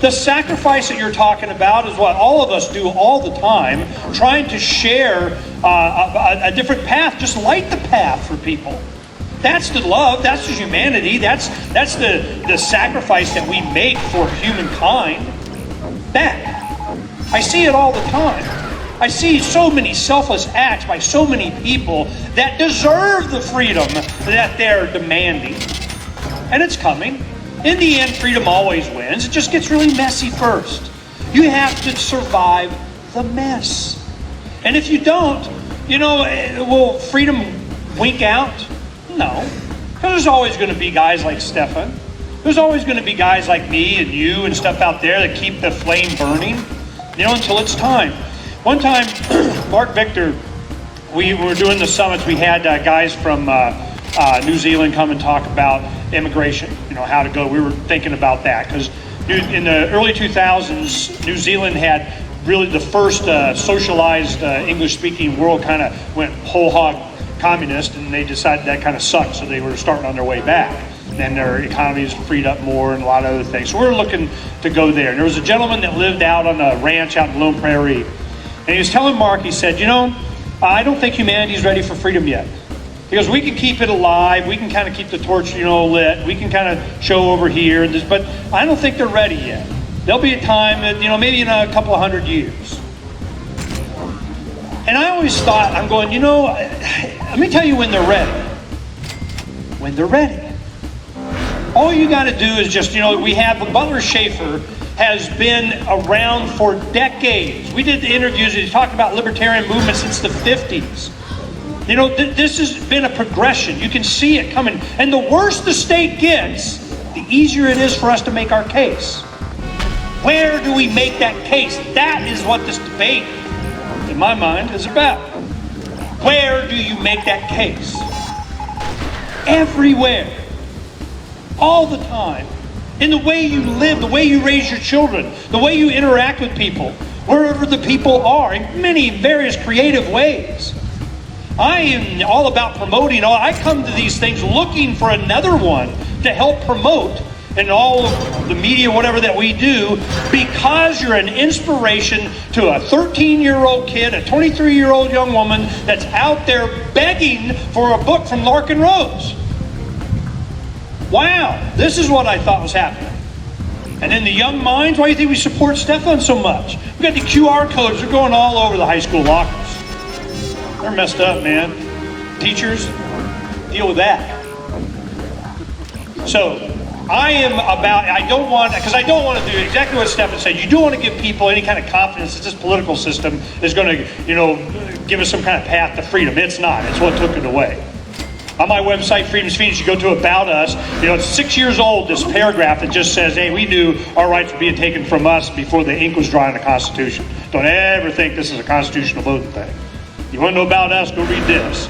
The sacrifice that you're talking about is what all of us do all the time, trying to share a different path. Just light the path for people. That's the love. That's the humanity. That's the sacrifice that we make for humankind. That. I see it all the time. I see so many selfless acts by so many people that deserve the freedom that they're demanding. And it's coming. In the end, freedom always wins. It just gets really messy first. You have to survive the mess. And if you don't, you know, will freedom wink out? No. Because there's always going to be guys like Stefan. There's always going to be guys like me and you and stuff out there that keep the flame burning, you know, until it's time. One time, Mark Victor, we were doing the summits. We had guys from New Zealand come and talk about immigration, you know, how to go. We were thinking about that because in the early 2000s, New Zealand had really the first socialized English-speaking world kind of went whole hog communist, and they decided that kind of sucked, so they were starting on their way back. And their economies freed up more and a lot of other things. So we were looking to go there. And there was a gentleman that lived out on a ranch out in Lone Prairie. And he was telling Mark, he said, you know, I don't think humanity's ready for freedom yet. Because we can keep it alive. We can kind of keep the torch, you know, lit. We can kind of show over here. But I don't think they're ready yet. There'll be a time that, you know, maybe in a couple of 100 years. And I always thought, I'm going, you know, let me tell you when they're ready. When they're ready. All you got to do is just, you know, we have Butler Schaefer has been around for decades. We did the interviews and he talked about libertarian movement since the 50s. You know, this has been a progression. You can see it coming. And the worse the state gets, the easier it is for us to make our case. Where do we make that case? That is what this debate, in my mind, is about. Where do you make that case? Everywhere. All the time. In the way you live, the way you raise your children, the way you interact with people, wherever the people are, in many various creative ways. I am all about promoting. I come to these things looking for another one to help promote in all of the media, whatever that we do, because you're an inspiration to a 13-year-old kid, a 23-year-old young woman that's out there begging for a book from Larkin Rose. Wow, this is what I thought was happening. And in the young minds, why do you think we support Stefan so much? We've got the QR codes. They're going all over the high school lockers. They're messed up, man. Teachers, deal with that. So, I don't want to do exactly what Stefan said. You don't want to give people any kind of confidence that this political system is going to, you know, give us some kind of path to freedom. It's not. It's what took it away. On my website, Freedom's Phoenix, you go to About Us. You know, it's 6 years old, this paragraph that just says, hey, we knew our rights were being taken from us before the ink was dry on the Constitution. Don't ever think this is a constitutional voting thing. You want to know about us? Go read this.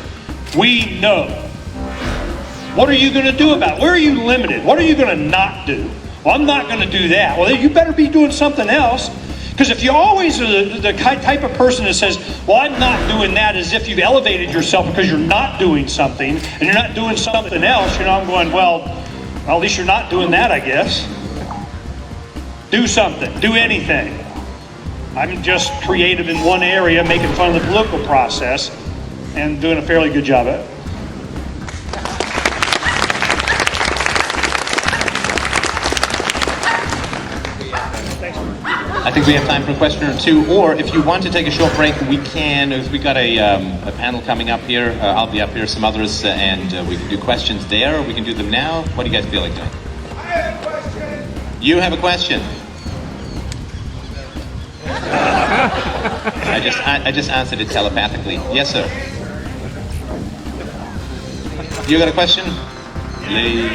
We know. What are you going to do about it? Where are you limited? What are you going to not do? Well, I'm not going to do that. Well, you better be doing something else. Because if you're always the type of person that says, well, I'm not doing that, as if you've elevated yourself because you're not doing something, and you're not doing something else, you know, I'm going, well, at least you're not doing that, I guess. Do something. Do anything. I'm just creative in one area, making fun of the political process, and doing a fairly good job at it. I think we have time for a question or two, or if you want to take a short break, we can. If we got a panel coming up here, I'll be up here, some others, and we can do questions there, or we can do them now. What do you guys feel like doing? I have a question. You have a question. I just answered it telepathically. Yes, sir. You got a question? Please.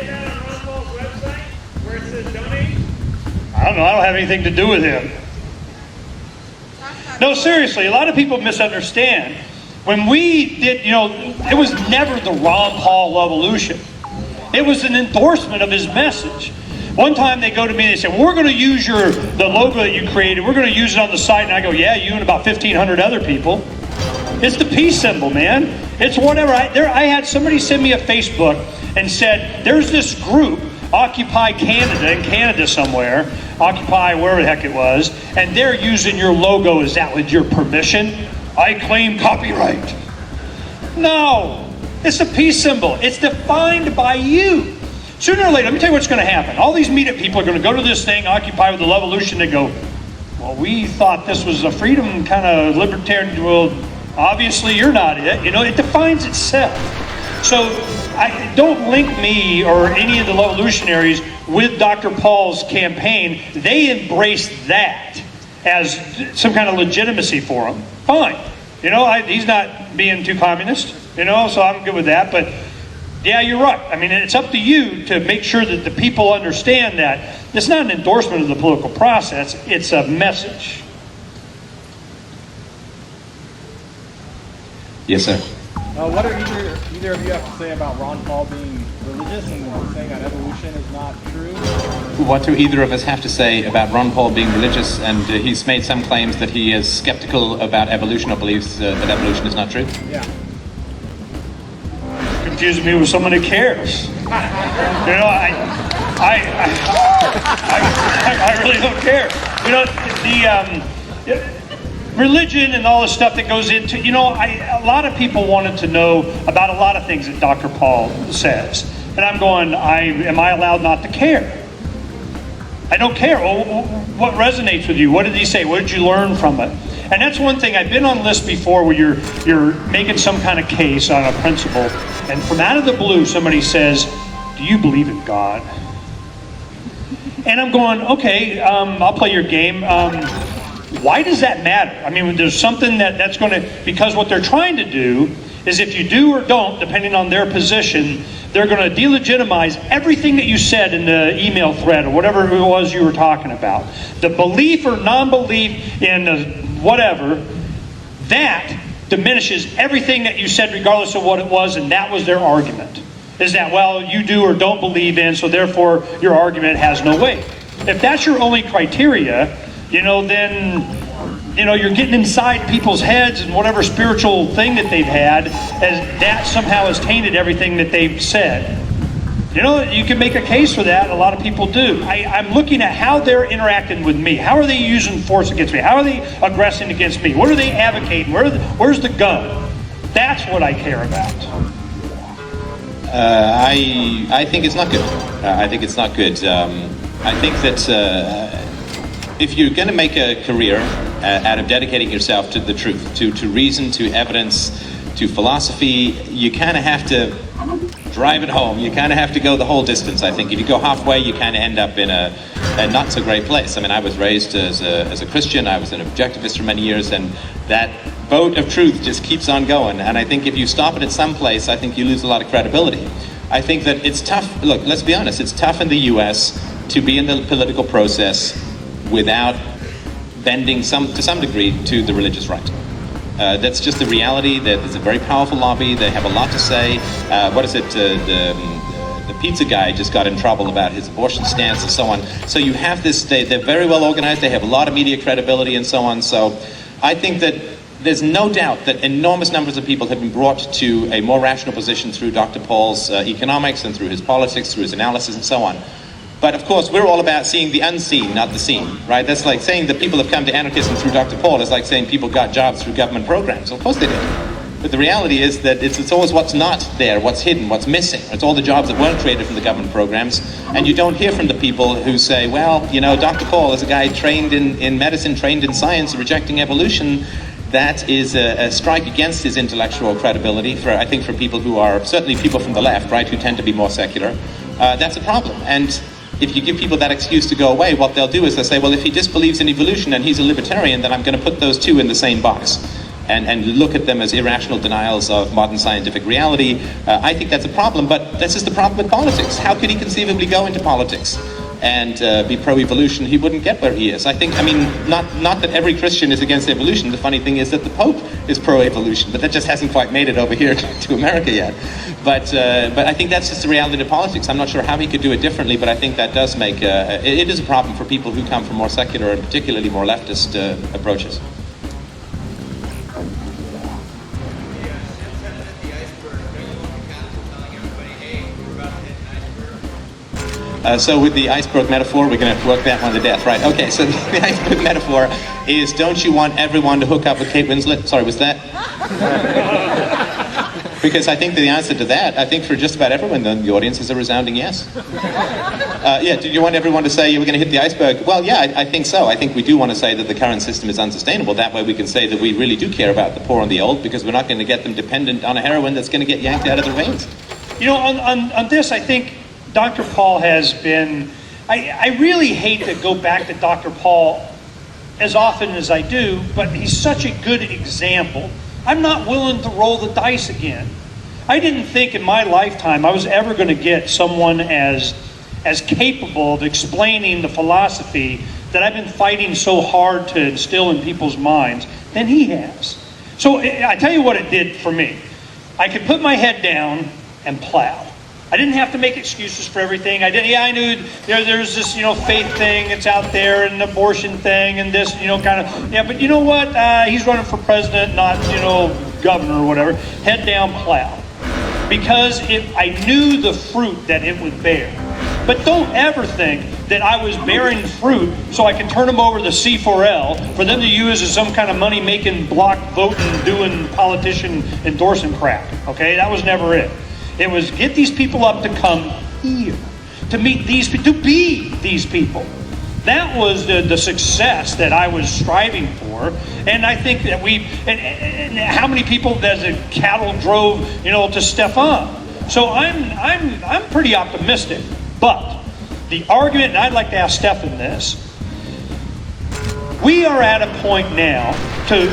that on Ron Paul's website where it says donate? I don't know. I don't have anything to do with him. No, seriously, a lot of people misunderstand. When we did, it was never the Ron Paul evolution. It was an endorsement of his message. One time they go to me and they say, we're going to use the logo that you created. We're going to use it on the site. And I go, yeah, you and about 1,500 other people. It's the peace symbol, man. It's whatever. I had somebody send me a Facebook and said, there's this group, Occupy Canada, in Canada somewhere, Occupy wherever the heck it was, and they're using your logo. Is that with your permission? I claim copyright. No, it's a peace symbol. It's defined by you. Sooner or later, let me tell you what's going to happen. All these meetup people are going to go to this thing, Occupy with the Levolution, and go, well, we thought this was a freedom kind of libertarian. Well, obviously you're not it. It defines itself. So don't link me or any of the revolutionaries with Dr. Paul's campaign. They embrace that as some kind of legitimacy for him. Fine. He's not being too communist, so I'm good with that. But yeah, you're right. I mean, it's up to you to make sure that the people understand that it's not an endorsement of the political process, it's a message. Yes, sir. What do either of you have to say about Ron Paul being religious and saying that evolution is not true? What do either of us have to say about Ron Paul being religious, and he's made some claims that he is skeptical about evolution or believes that evolution is not true? Yeah. Confusing me with someone who cares. I really don't care. The religion and all the stuff that goes into, a lot of people wanted to know about a lot of things that Dr. Paul says. And I'm going, am I allowed not to care? I don't care. Well, what resonates with you? What did he say? What did you learn from it? And that's one thing. I've been on lists before where you're making some kind of case on a principle, and from out of the blue somebody says, do you believe in God? And I'm going, okay, I'll play your game. Why does that matter? I mean, there's something that's going to, because what they're trying to do is if you do or don't, depending on their position, they're going to delegitimize everything that you said in the email thread or whatever it was you were talking about. The belief or non-belief in whatever, that diminishes everything that you said regardless of what it was, and that was their argument. Is that, well, you do or don't believe in, so therefore your argument has no weight. If that's your only criteria, then you're getting inside people's heads and whatever spiritual thing that they've had, as that somehow has tainted everything that they've said. You can make a case for that. A lot of people do. I'm looking at how they're interacting with me. How are they using force against me? How are they aggressing against me? What are they advocating? Where's the gun? That's what I care about. I think it's not good. I think it's not good. I think that if you're going to make a career out of dedicating yourself to the truth, to reason, to evidence, to philosophy, you kind of have to drive it home. You kind of have to go the whole distance, I think. If you go halfway, you kind of end up in a not so great place. I mean, I was raised as a Christian. I was an objectivist for many years, and that boat of truth just keeps on going. And I think if you stop it at some place, I think you lose a lot of credibility. I think that it's tough. Look, let's be honest. It's tough in the U.S. to be in the political process without bending to some degree to the religious right. That's just the reality. There's a very powerful lobby. They have a lot to say. The pizza guy just got in trouble about his abortion stance and so on. So you have this, they're very well organized. They have a lot of media credibility and so on. So I think that there's no doubt that enormous numbers of people have been brought to a more rational position through Dr. Paul's economics and through his politics, through his analysis and so on. But of course, we're all about seeing the unseen, not the seen, right? That's like saying that people have come to anarchism through Dr. Paul is like saying people got jobs through government programs. Of course they did. But the reality is that it's always what's not there, what's hidden, what's missing. It's all the jobs that weren't created from the government programs. And you don't hear from the people who say, well, Dr. Paul is a guy trained in medicine, trained in science, rejecting evolution. That is a strike against his intellectual credibility I think for people who are, certainly people from the left, right, who tend to be more secular. That's a problem. And if you give people that excuse to go away, what they'll do is they'll say, well, if he disbelieves in evolution and he's a libertarian, then I'm going to put those two in the same box. and look at them as irrational denials of modern scientific reality, I think that's a problem. But this is the problem with politics. How could he conceivably go into politics and be pro-evolution? He wouldn't get where he is. I mean, not that every Christian is against evolution. The funny thing is that the Pope is pro-evolution, but that just hasn't quite made it over here to America yet. But I think that's just the reality of politics. I'm not sure how he could do it differently, but I think that does make it is a problem for people who come from more secular and particularly more leftist approaches. So with the iceberg metaphor, we're going to work that one to death, right? Okay, so the iceberg metaphor is, don't you want everyone to hook up with Kate Winslet? Sorry, was that? Because I think the answer to that, I think for just about everyone in the audience, is a resounding yes. Yeah, do you want everyone to say you were going to hit the iceberg? Well, yeah, I think so. I think we do want to say that the current system is unsustainable. That way we can say that we really do care about the poor and the old, because we're not going to get them dependent on a heroin that's going to get yanked out of their veins. You know, on this, I think Dr. Paul has been, I really hate to go back to Dr. Paul as often as I do, but he's such a good example. I'm not willing to roll the dice again. I didn't think in my lifetime I was ever going to get someone as capable of explaining the philosophy that I've been fighting so hard to instill in people's minds than he has. So I tell you what it did for me. I could put my head down and plow. I didn't have to make excuses for everything. I knew there's this, faith thing that's out there, and an abortion thing, and this, but you know what? He's running for president, not, governor or whatever. Head down, plow. Because I knew the fruit that it would bear. But don't ever think that I was bearing fruit so I can turn them over to the C4L for them to use as some kind of money-making, block voting, doing politician endorsing crap. Okay? That was never it. It was get these people up to come here, to meet these people, to be these people. That was the success that I was striving for, and I think that and how many people does a cattle drove, to Stefan? So I'm pretty optimistic. But the argument, and I'd like to ask Stefan this: we are at a point now to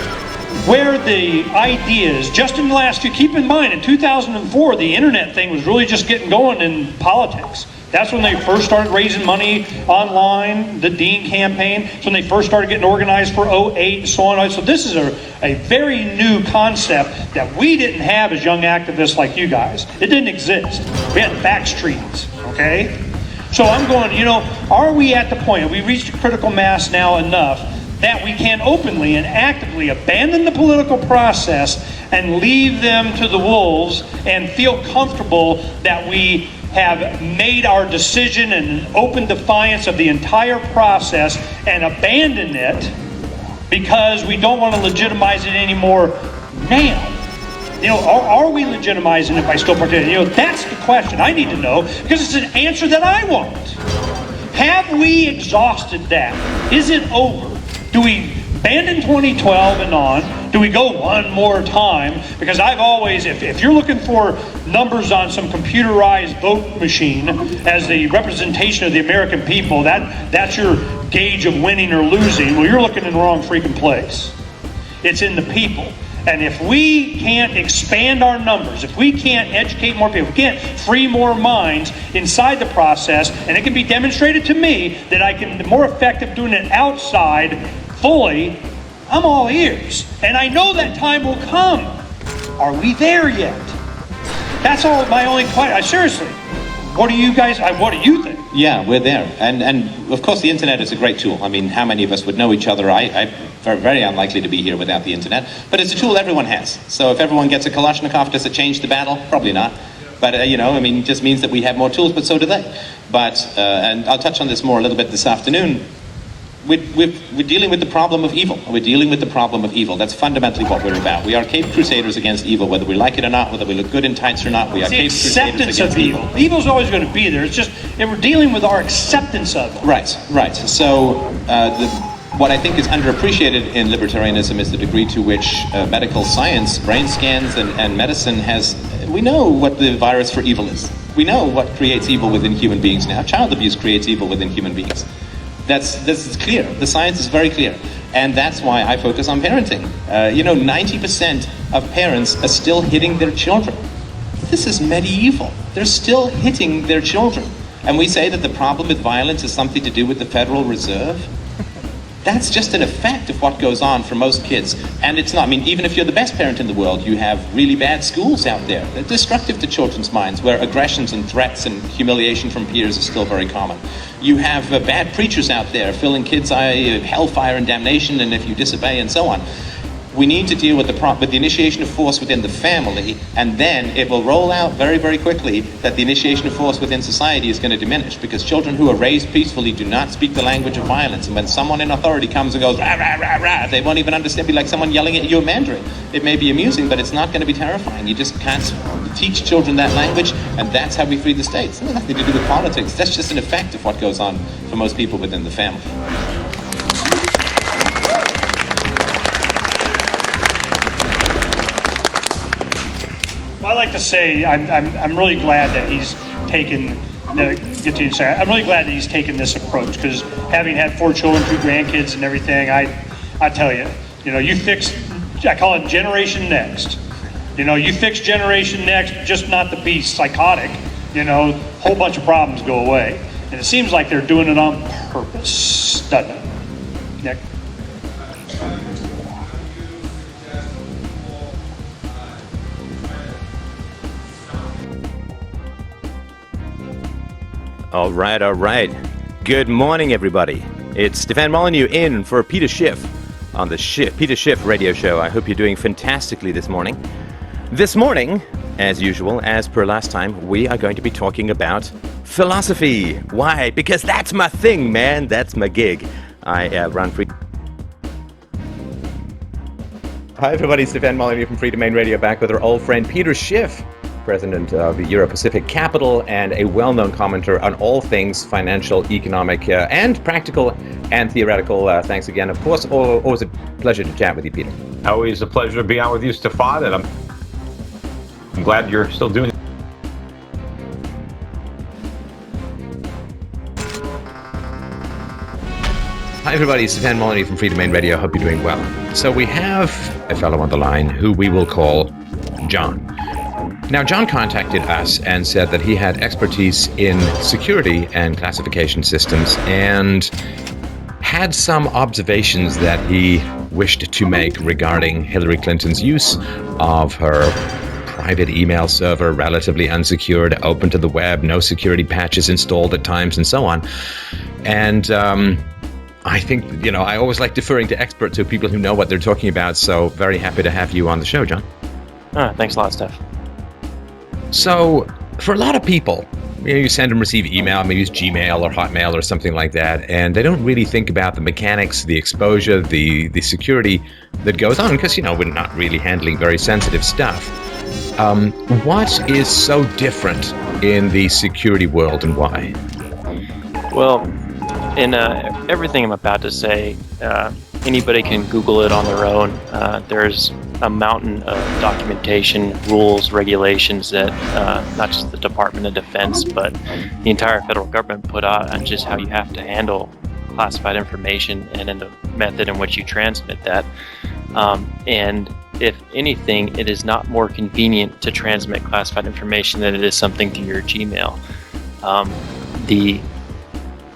where the ideas, just in the last year, keep in mind, in 2004, the internet thing was really just getting going in politics. That's when they first started raising money online, the Dean campaign. It's when they first started getting organized for 08 and so on. So this is a very new concept that we didn't have as young activists like you guys. It didn't exist. We had fax treaties, okay? So I'm going, are we at the point, have we reached a critical mass now enough that we can openly and actively abandon the political process and leave them to the wolves and feel comfortable that we have made our decision in open defiance of the entire process and abandon it because we don't want to legitimize it anymore now? Are we legitimizing it by still participating? That's the question I need to know, because it's an answer that I want. Have we exhausted that? Is it over? Do we abandon 2012 and on? Do we go one more time? Because I've always, if you're looking for numbers on some computerized vote machine as the representation of the American people, that's your gauge of winning or losing, well, you're looking in the wrong freaking place. It's in the people. And if we can't expand our numbers, if we can't educate more people, if we can't free more minds inside the process, and it can be demonstrated to me that I can be more effective doing it outside fully, I'm all ears. And I know that time will come. Are we there yet? That's all my only question. Seriously, what do you think? Yeah, we're there. And of course the internet is a great tool. I mean, how many of us would know each other? I'm very unlikely to be here without the internet. But it's a tool everyone has. So if everyone gets a Kalashnikov, does it change the battle? Probably not. But, it just means that we have more tools, but so do they. But, and I'll touch on this more a little bit this afternoon. We're dealing with the problem of evil. We're dealing with the problem of evil. That's fundamentally what we're about. We are caped crusaders against evil, whether we like it or not, whether we look good in tights or not. We are caped crusaders against evil. Evil's always going to be there. It's just that we're dealing with our acceptance of it. Right. So what I think is underappreciated in libertarianism is the degree to which medical science, brain scans, and medicine we know what the virus for evil is. We know what creates evil within human beings now. Child abuse creates evil within human beings. This is clear. The science is very clear. And that's why I focus on parenting. 90% of parents are still hitting their children. This is medieval. They're still hitting their children. And we say that the problem with violence is something to do with the Federal Reserve. That's just an effect of what goes on for most kids. And it's not, even if you're the best parent in the world, you have really bad schools out there. They're destructive to children's minds, where aggressions and threats and humiliation from peers is still very common. You have bad preachers out there filling kids' hellfire and damnation, and if you disobey and so on. We need to deal with the initiation of force within the family, and then it will roll out very, very quickly that the initiation of force within society is going to diminish, because children who are raised peacefully do not speak the language of violence. And when someone in authority comes and goes, rah, rah, rah, rah, they won't even understand. It'd be like someone yelling at you in Mandarin. It may be amusing, but it's not going to be terrifying. You just can't teach children that language, and that's how we free the states. It has nothing to do with politics. That's just an effect of what goes on for most people within the family. Well, I like to say I'm really glad that he's taken I'm really glad that he's taken this approach, because having had 4 children, 2 grandkids, and everything, I tell you, you fix. I call it Generation Next. You fix Generation Next, just not to be psychotic. Whole bunch of problems go away, and it seems like they're doing it on purpose, doesn't it, Nick? All right. Good morning, everybody. It's Stefan Molyneux in for Peter Schiff on the Peter Schiff radio show. I hope you're doing fantastically this morning. This morning, as usual, as per last time, we are going to be talking about philosophy. Why? Because that's my thing, man. That's my gig. I run free. Hi, everybody. Stefan Molyneux from Free Domain Radio, back with our old friend Peter Schiff, president of the Euro-Pacific Capital and a well-known commenter on all things financial, economic, and practical and theoretical. Thanks again. Of course, always a pleasure to chat with you, Peter. Always a pleasure to be on with you, Stefan, and I'm glad you're still doing it. Hi, everybody. Stefan Molyneux from Free Domain Radio. Hope you're doing well. So we have a fellow on the line who we will call John. Now, John contacted us and said that he had expertise in security and classification systems and had some observations that he wished to make regarding Hillary Clinton's use of her private email server, relatively unsecured, open to the web, no security patches installed at times, and so on. And I think, I always like deferring to experts, to people who know what they're talking about, so very happy to have you on the show, John. Thanks a lot, Steph. So, for a lot of people, you send and receive email, maybe it's Gmail or Hotmail or something like that, and they don't really think about the mechanics, the exposure, the security that goes on, because, we're not really handling very sensitive stuff. What is so different in the security world, and why? Well, in everything I'm about to say, anybody can Google it on their own. There's a mountain of documentation, rules, regulations that not just the Department of Defense, but the entire federal government put out on just how you have to handle classified information and in the method in which you transmit that. And if anything, it is not more convenient to transmit classified information than it is something to your Gmail. The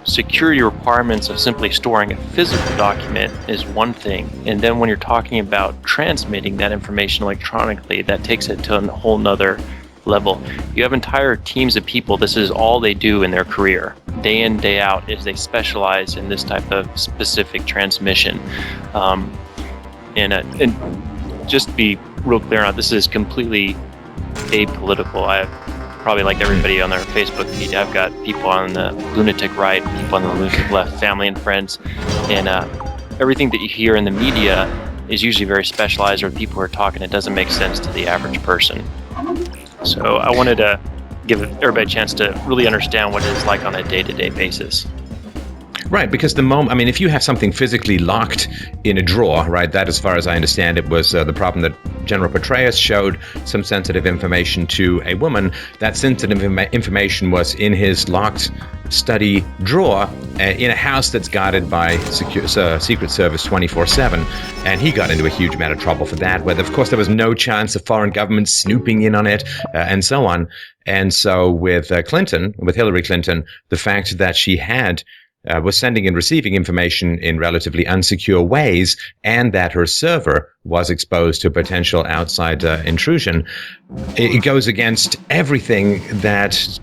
security requirements of simply storing a physical document is one thing, and then when you're talking about transmitting that information electronically, that takes it to a whole nother level. You have entire teams of people, this is all they do in their career, day in, day out, is they specialize in this type of specific transmission. And just to be real clear on it, this is completely apolitical. I probably, like everybody on their Facebook feed, I've got people on the lunatic right, people on the lunatic left, family and friends, and everything that you hear in the media is usually very specialized, or people who are talking, it doesn't make sense to the average person. So I wanted to give everybody a chance to really understand what it is like on a day-to-day basis. Right, because if you have something physically locked in a drawer, right, that, as far as I understand it, was the problem that General Petraeus showed some sensitive information to a woman. That sensitive information was in his locked study drawer in a house that's guarded by Secret Service 24/7, and he got into a huge amount of trouble for that, where of course there was no chance of foreign governments snooping in on it, and so on. And so with Hillary Clinton, the fact that she was sending and receiving information in relatively unsecure ways, and that her server was exposed to potential outside intrusion, it goes against everything that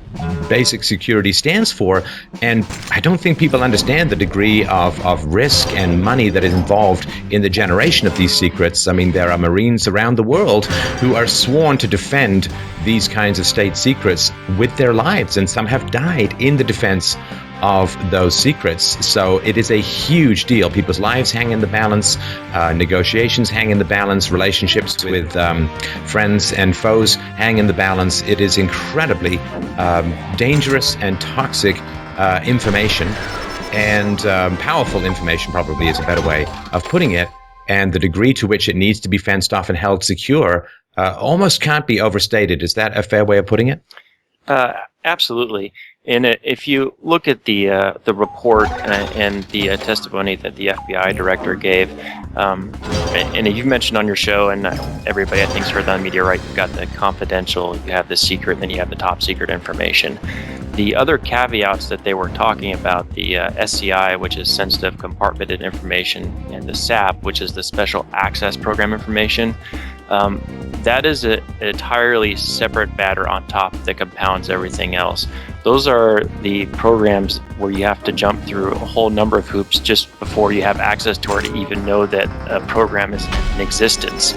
basic security stands for. And I don't think people understand the degree of risk and money that is involved in the generation of these secrets. I mean, there are Marines around the world who are sworn to defend these kinds of state secrets with their lives, and some have died in the defense of those secrets. So it is a huge deal. People's lives hang in the balance, negotiations hang in the balance, relationships with friends and foes hang in the balance. It is incredibly dangerous and toxic information, and powerful information probably is a better way of putting it. And the degree to which it needs to be fenced off and held secure almost can't be overstated. Is that a fair way of putting it? Absolutely. And if you look at the report and the testimony that the FBI director gave, and you've mentioned on your show, and everybody I think's heard on the media, right? You've got the confidential, you have the secret, then you have the top secret information. The other caveats that they were talking about, the SCI, which is sensitive compartmented information, and the SAP, which is the special access program information, that is an entirely separate matter on top that compounds everything else. Those are the programs where you have to jump through a whole number of hoops just before you have access to it to even know that a program is in existence.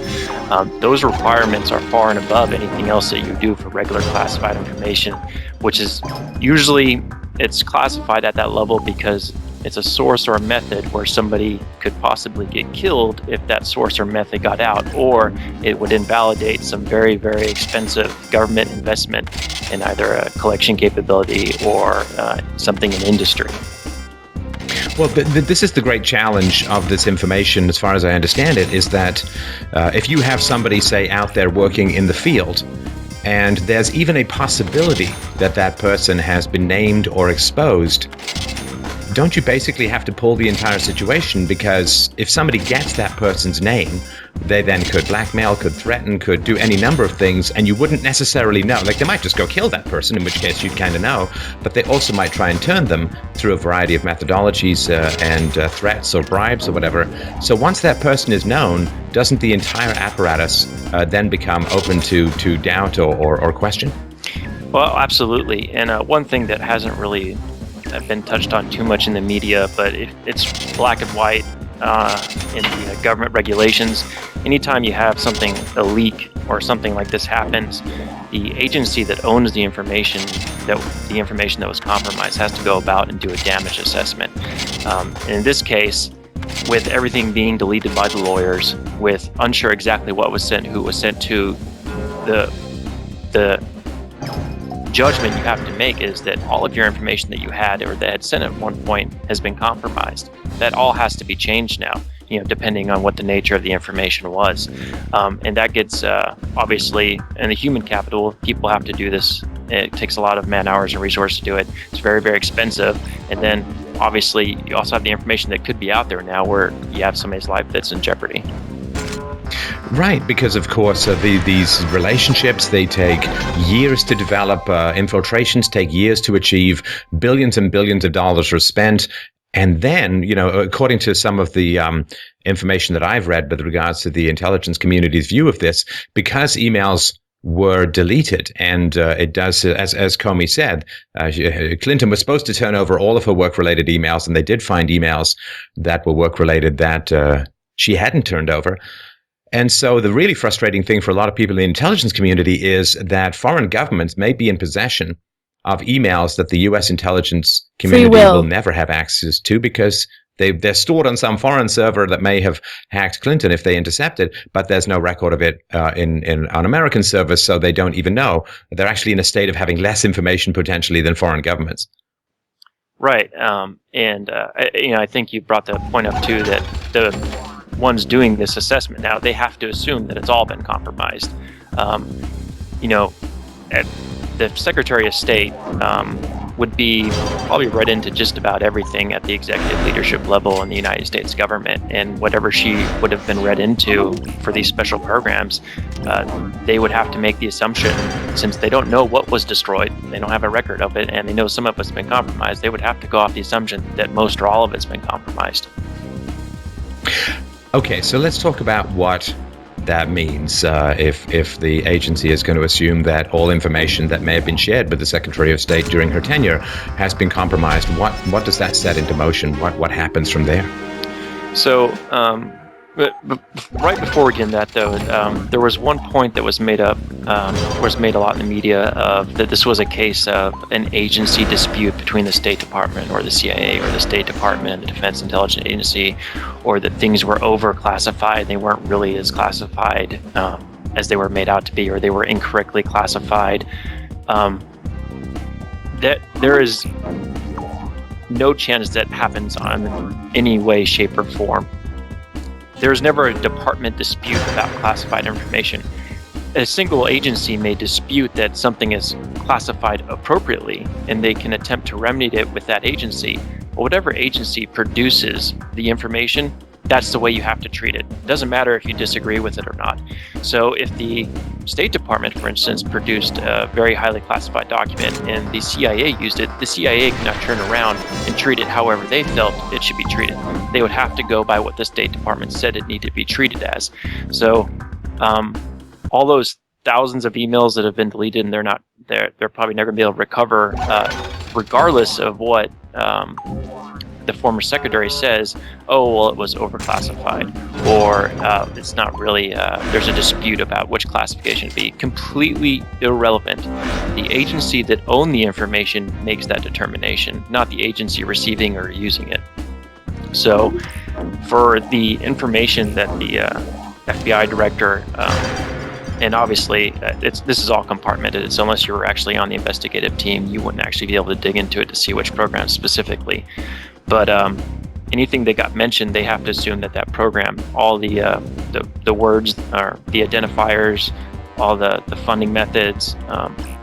Those requirements are far and above anything else that you do for regular classified information, which is usually it's classified at that level because it's a source or a method where somebody could possibly get killed if that source or method got out, or it would invalidate some very, very expensive government investment in either a collection capability or something in industry. Well, this is the great challenge of this information, as far as I understand it, is that if you have somebody, say, out there working in the field, and there's even a possibility that that person has been named or exposed, don't you basically have to pull the entire situation? Because if somebody gets that person's name, they then could blackmail, could threaten, could do any number of things, and you wouldn't necessarily know. Like, they might just go kill that person, in which case you'd kind of know, but they also might try and turn them through a variety of methodologies and threats or bribes or whatever. So once that person is known, doesn't the entire apparatus then become open to doubt or question? Well, absolutely. And one thing that hasn't really been touched on too much in the media, but it's black and white in the government regulations. Anytime you have something, a leak or something like this happens, the agency that owns the information that was compromised has to go about and do a damage assessment. And in this case, with everything being deleted by the lawyers, with unsure exactly what was sent, who was sent to, the judgment you have to make is that all of your information that you had or that had sent at one point has been compromised. That all has to be changed now, depending on what the nature of the information was. And that gets, obviously, in the human capital, people have to do this. It takes a lot of man hours and resources to do it. It's very, very expensive. And then, obviously, you also have the information that could be out there now where you have somebody's life that's in jeopardy. Right, because of course these relationships, they take years to develop, infiltrations take years to achieve, billions and billions of dollars are spent, and then, according to some of the information that I've read with regards to the intelligence community's view of this, because emails were deleted, and it does, as Comey said, Clinton was supposed to turn over all of her work-related emails, and they did find emails that were work-related that she hadn't turned over. And so the really frustrating thing for a lot of people in the intelligence community is that foreign governments may be in possession of emails that the U.S. intelligence community will never have access to, because they're stored on some foreign server that may have hacked Clinton if they intercepted, but there's no record of it on American servers, so they don't even know. They're actually in a state of having less information potentially than foreign governments. Right. I think you brought the point up, too, that the ones doing this assessment now, they have to assume that it's all been compromised. The Secretary of State would be probably read into just about everything at the executive leadership level in the United States government. And whatever she would have been read into for these special programs, they would have to make the assumption, since they don't know what was destroyed, they don't have a record of it, and they know some of it's been compromised, they would have to go off the assumption that most or all of it's been compromised. Okay, so let's talk about what that means. If the agency is going to assume that all information that may have been shared with the Secretary of State during her tenure has been compromised, what does that set into motion? What happens from there? So, but right before we get into that, though, there was one point that was made a lot in the media of that this was a case of an agency dispute between the State Department or the CIA or the State Department and the Defense Intelligence Agency, or that things were over-classified. They weren't really as classified as they were made out to be, or they were incorrectly classified. That there is no chance that happens on any way, shape, or form. There's never a department dispute about classified information. A single agency may dispute that something is classified appropriately, and they can attempt to remedy it with that agency. But whatever agency produces the information, that's the way you have to treat it. It doesn't matter if you disagree with it or not. So if the State Department, for instance, produced a very highly classified document and the CIA used it, the CIA cannot turn around and treat it however they felt it should be treated. They would have to go by what the State Department said it needed to be treated as. So all those thousands of emails that have been deleted, and they're probably never going to be able to recover, regardless of what the former secretary says, oh, well, it was overclassified, or it's not really, there's a dispute about which classification to be. Completely irrelevant. The agency that owned the information makes that determination, not the agency receiving or using it. So for the information that the FBI director, and obviously this is all compartmented, so unless you were actually on the investigative team, you wouldn't actually be able to dig into it to see which program specifically. But anything that got mentioned, they have to assume that program, all the words or the identifiers, all the funding methods,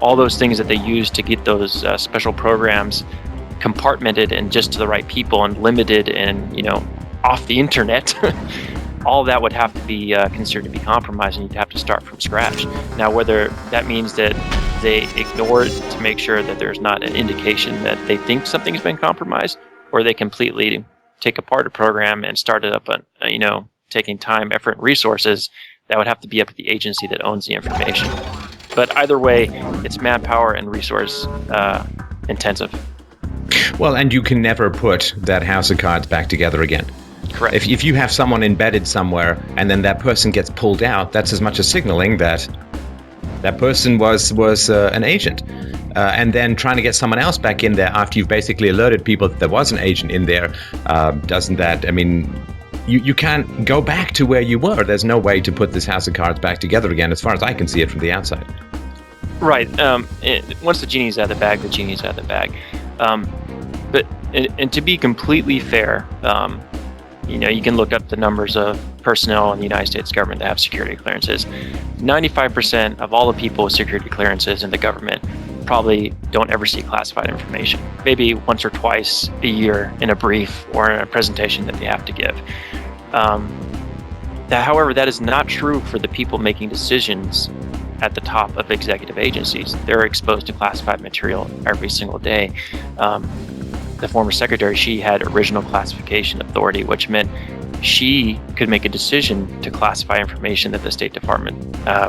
all those things that they use to get those special programs compartmented and just to the right people and limited and off the internet. All that would have to be considered to be compromised, and you'd have to start from scratch. Now, whether that means that they ignore it to make sure that there's not an indication that they think something's been compromised, or they completely take apart a program and start it up on, taking time, effort, and resources, that would have to be up to the agency that owns the information. But either way, it's manpower and resource intensive. Well, and you can never put that house of cards back together again. Correct. If you have someone embedded somewhere and then that person gets pulled out, that's as much as signaling that that person was an agent. And then trying to get someone else back in there after you've basically alerted people that there was an agent in there, you can't go back to where you were. There's no way to put this house of cards back together again, as far as I can see it from the outside. Right. Once the genie's out of the bag, the genie's out of the bag. But to be completely fair, you can look up the numbers of personnel in the United States government that have security clearances. 95% of all the people with security clearances in the government probably don't ever see classified information. Maybe once or twice a year in a brief or in a presentation that they have to give. However, that is not true for the people making decisions at the top of executive agencies. They're exposed to classified material every single day. The former secretary, she had original classification authority, which meant she could make a decision to classify information that the State Department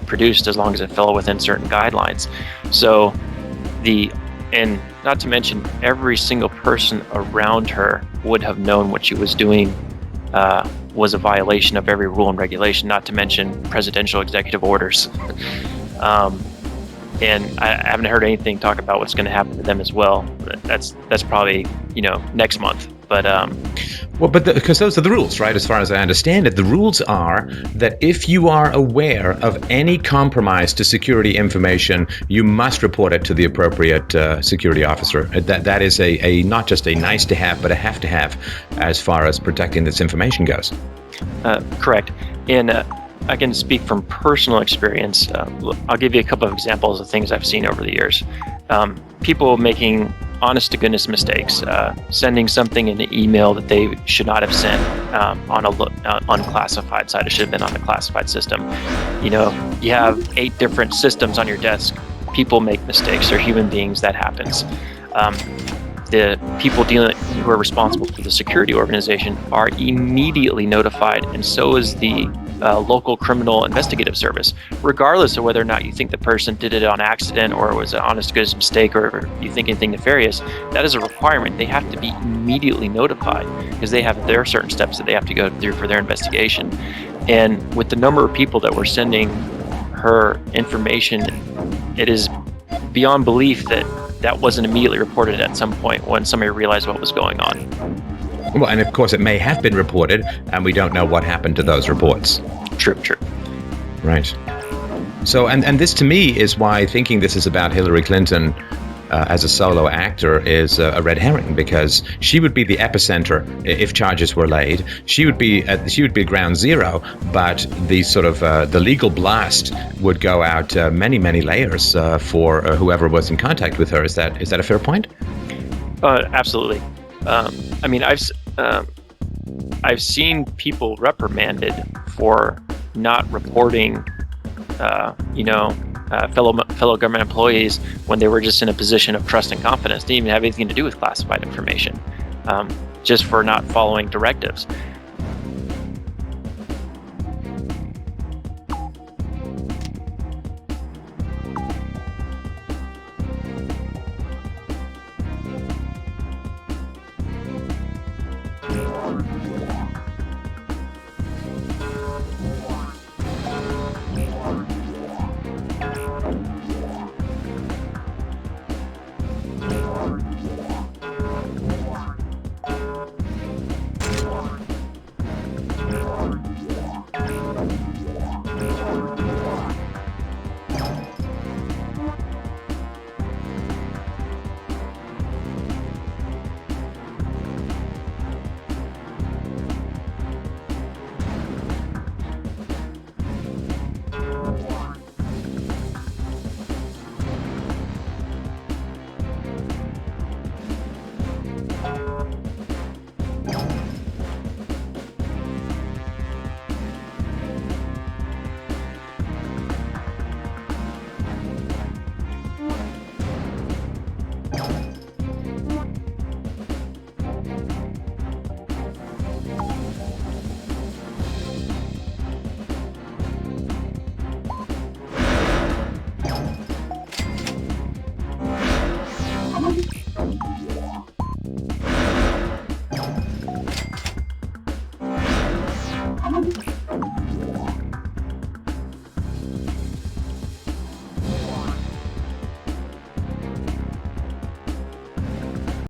produced, as long as it fell within certain guidelines. So and not to mention, every single person around her would have known what she was doing was a violation of every rule and regulation, not to mention presidential executive orders. And I haven't heard anything talk about what's going to happen to them as well. That's probably next month. But because those are the rules, right? As far as I understand it, the rules are that if you are aware of any compromise to security information, you must report it to the appropriate security officer. That is a not just a nice to have, but a have to have as far as protecting this information goes. Correct. And I can speak from personal experience. I'll give you a couple of examples of things I've seen over the years. People making honest to goodness mistakes, sending something in an email that they should not have sent on a unclassified site. It should have been on the classified system. You know, you have 8 different systems on your desk. People make mistakes. They're human beings. That happens. The people who are responsible for the security organization are immediately notified, and so is the local criminal investigative service, regardless of whether or not you think the person did it on accident or it was an honest to goodness mistake or you think anything nefarious. That is a requirement. They have to be immediately notified because they have their certain steps that they have to go through for their investigation. And with the number of people that were sending her information, it is beyond belief that wasn't immediately reported at some point when somebody realized what was going on. Well, and of course it may have been reported, and we don't know what happened to those reports. True. Right. So, and this to me is why thinking this is about Hillary Clinton as a solo actor is a red herring, because she would be the epicenter if charges were laid. She would be ground zero, but the sort of the legal blast would go out many layers for whoever was in contact with her. Is that a fair point? Absolutely. I mean, I've seen people reprimanded for not reporting, fellow government employees when they were just in a position of trust and confidence. Didn't even have anything to do with classified information, just for not following directives.